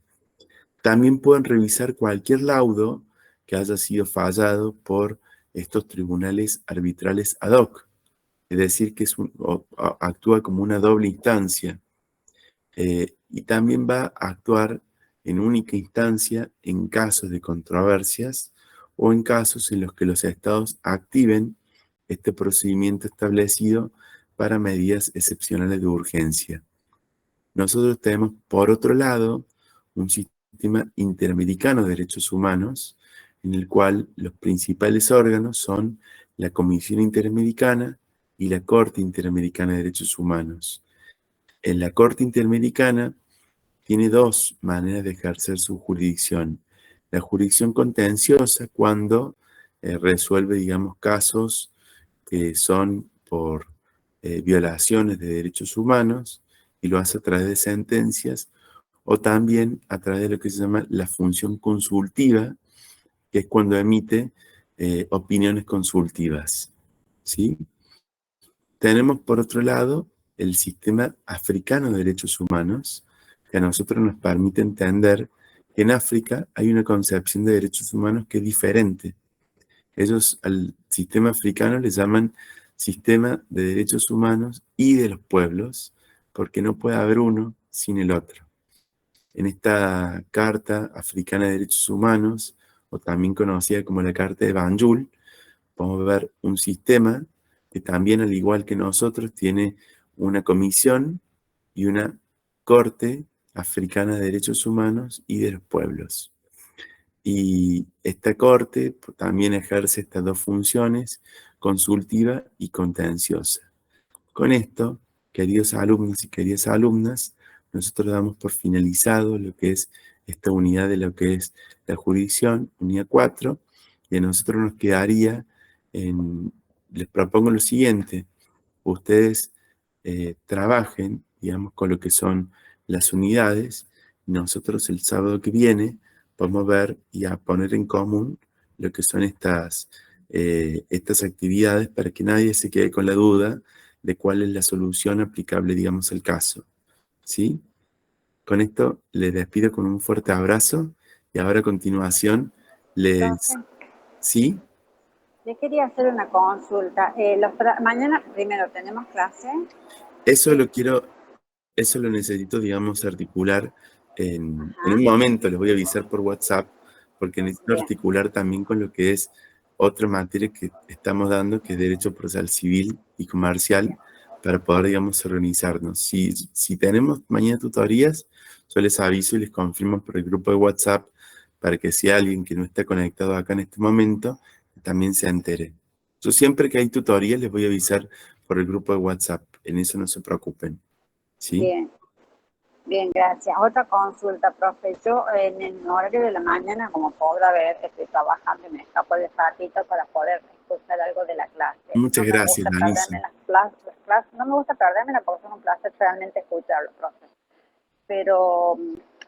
También pueden revisar cualquier laudo que haya sido fallado por estos tribunales arbitrales ad hoc, es decir, que actúa como una doble instancia. Y también va a actuar en única instancia en casos de controversias o en casos en los que los estados activen este procedimiento establecido para medidas excepcionales de urgencia. Nosotros tenemos, por otro lado, un sistema interamericano de derechos humanos en el cual los principales órganos son la Comisión Interamericana y la Corte Interamericana de Derechos Humanos. En la Corte Interamericana tiene dos maneras de ejercer su jurisdicción. La jurisdicción contenciosa, cuando resuelve, digamos, casos que son por violaciones de derechos humanos y lo hace a través de sentencias, o también a través de lo que se llama la función consultiva, que es cuando emite opiniones consultivas, ¿sí? Tenemos, por otro lado, el sistema africano de derechos humanos, que a nosotros nos permite entender que en África hay una concepción de derechos humanos que es diferente. Ellos al sistema africano le llaman sistema de derechos humanos y de los pueblos, porque no puede haber uno sin el otro. En esta Carta Africana de Derechos Humanos, o también conocida como la Carta de Banjul, podemos ver un sistema que también, al igual que nosotros, tiene una comisión y una Corte Africana de Derechos Humanos y de los Pueblos. Y esta Corte también ejerce estas dos funciones, consultiva y contenciosa. Con esto, queridos alumnos y queridas alumnas, nosotros damos por finalizado lo que es esta unidad de lo que es la jurisdicción, unidad 4, y a nosotros nos quedaría les propongo lo siguiente: ustedes trabajen, digamos, con lo que son las unidades, y nosotros el sábado que viene podemos ver y a poner en común lo que son estas actividades para que nadie se quede con la duda de cuál es la solución aplicable, digamos, al caso, ¿sí? Con esto les despido con un fuerte abrazo y ahora a continuación ¿Sí? Le quería hacer una consulta. Mañana primero tenemos clase. Eso lo necesito, digamos, articular en un momento. Les voy a avisar por WhatsApp, porque necesito articular también con lo que es otra materia que estamos dando, que es Derecho Procesal Civil y Comercial, para poder, digamos, organizarnos. Si tenemos mañana tutorías, yo les aviso y les confirmo por el grupo de WhatsApp, para que si alguien que no está conectado acá en este momento, también se entere. Yo siempre que hay tutorías les voy a avisar por el grupo de WhatsApp. En eso no se preocupen. ¿Sí? Bien, gracias. Otra consulta, profe. Yo en el horario de la mañana, como podrá ver, estoy trabajando y me escapo de ratito para poder escuchar algo de la clase. Muchas gracias, Danisa. No me gusta perdérmela porque son un placer realmente escucharlo, profe. Pero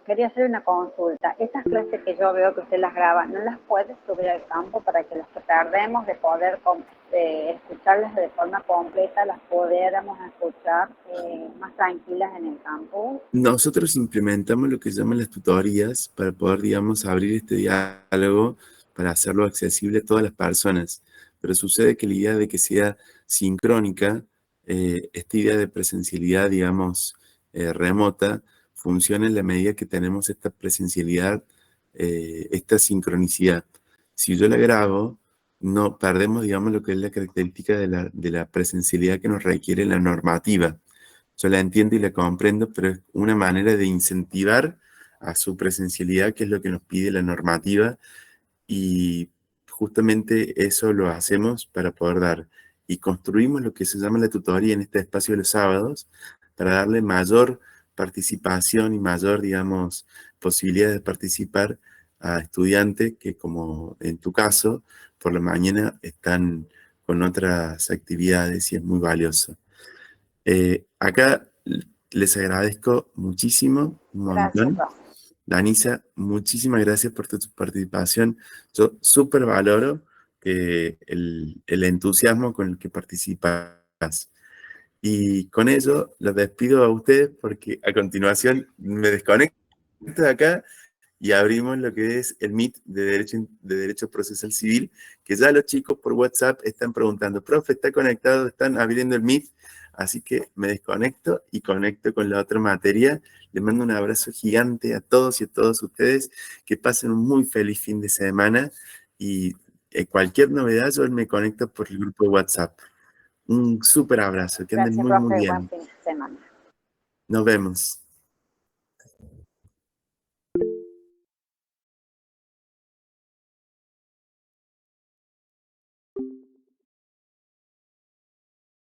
quería hacer una consulta. Estas clases que yo veo que usted las graba, ¿no las puede subir al campo para que las que perdemos de poder escucharlas de forma completa, las pudiéramos escuchar más tranquilas en el campo? Nosotros implementamos lo que llaman las tutorías para poder, digamos, abrir este diálogo para hacerlo accesible a todas las personas. pero sucede que la idea de que sea sincrónica, esta idea de presencialidad, digamos, remota, funciona en la medida que tenemos esta presencialidad, esta sincronicidad. Si yo la grabo, no perdemos, digamos, lo que es la característica de la presencialidad que nos requiere la normativa. Yo la entiendo y la comprendo, pero es una manera de incentivar a su presencialidad, que es lo que nos pide la normativa, y justamente eso lo hacemos para poder dar. Y construimos lo que se llama la tutoría en este espacio de los sábados, para darle mayor participación y mayor, digamos, posibilidad de participar a estudiantes que, como en tu caso, por la mañana están con otras actividades y es muy valioso. Acá les agradezco muchísimo, un montón. Gracias. Danisa, muchísimas gracias por tu participación. Yo súper valoro el entusiasmo con el que participas. Y con ello los despido a ustedes porque a continuación me desconecto de acá y abrimos lo que es el Meet de Derecho Procesal Civil, que ya los chicos por WhatsApp están preguntando, profe, ¿está conectado? ¿Están abriendo el Meet? Así que me desconecto y conecto con la otra materia. Les mando un abrazo gigante a todos y a todas ustedes. Que pasen un muy feliz fin de semana y cualquier novedad yo me conecto por el grupo de WhatsApp. Un súper abrazo. Que anden Gracias, muy, muy profe. bien. Buen fin de semana. Nos vemos.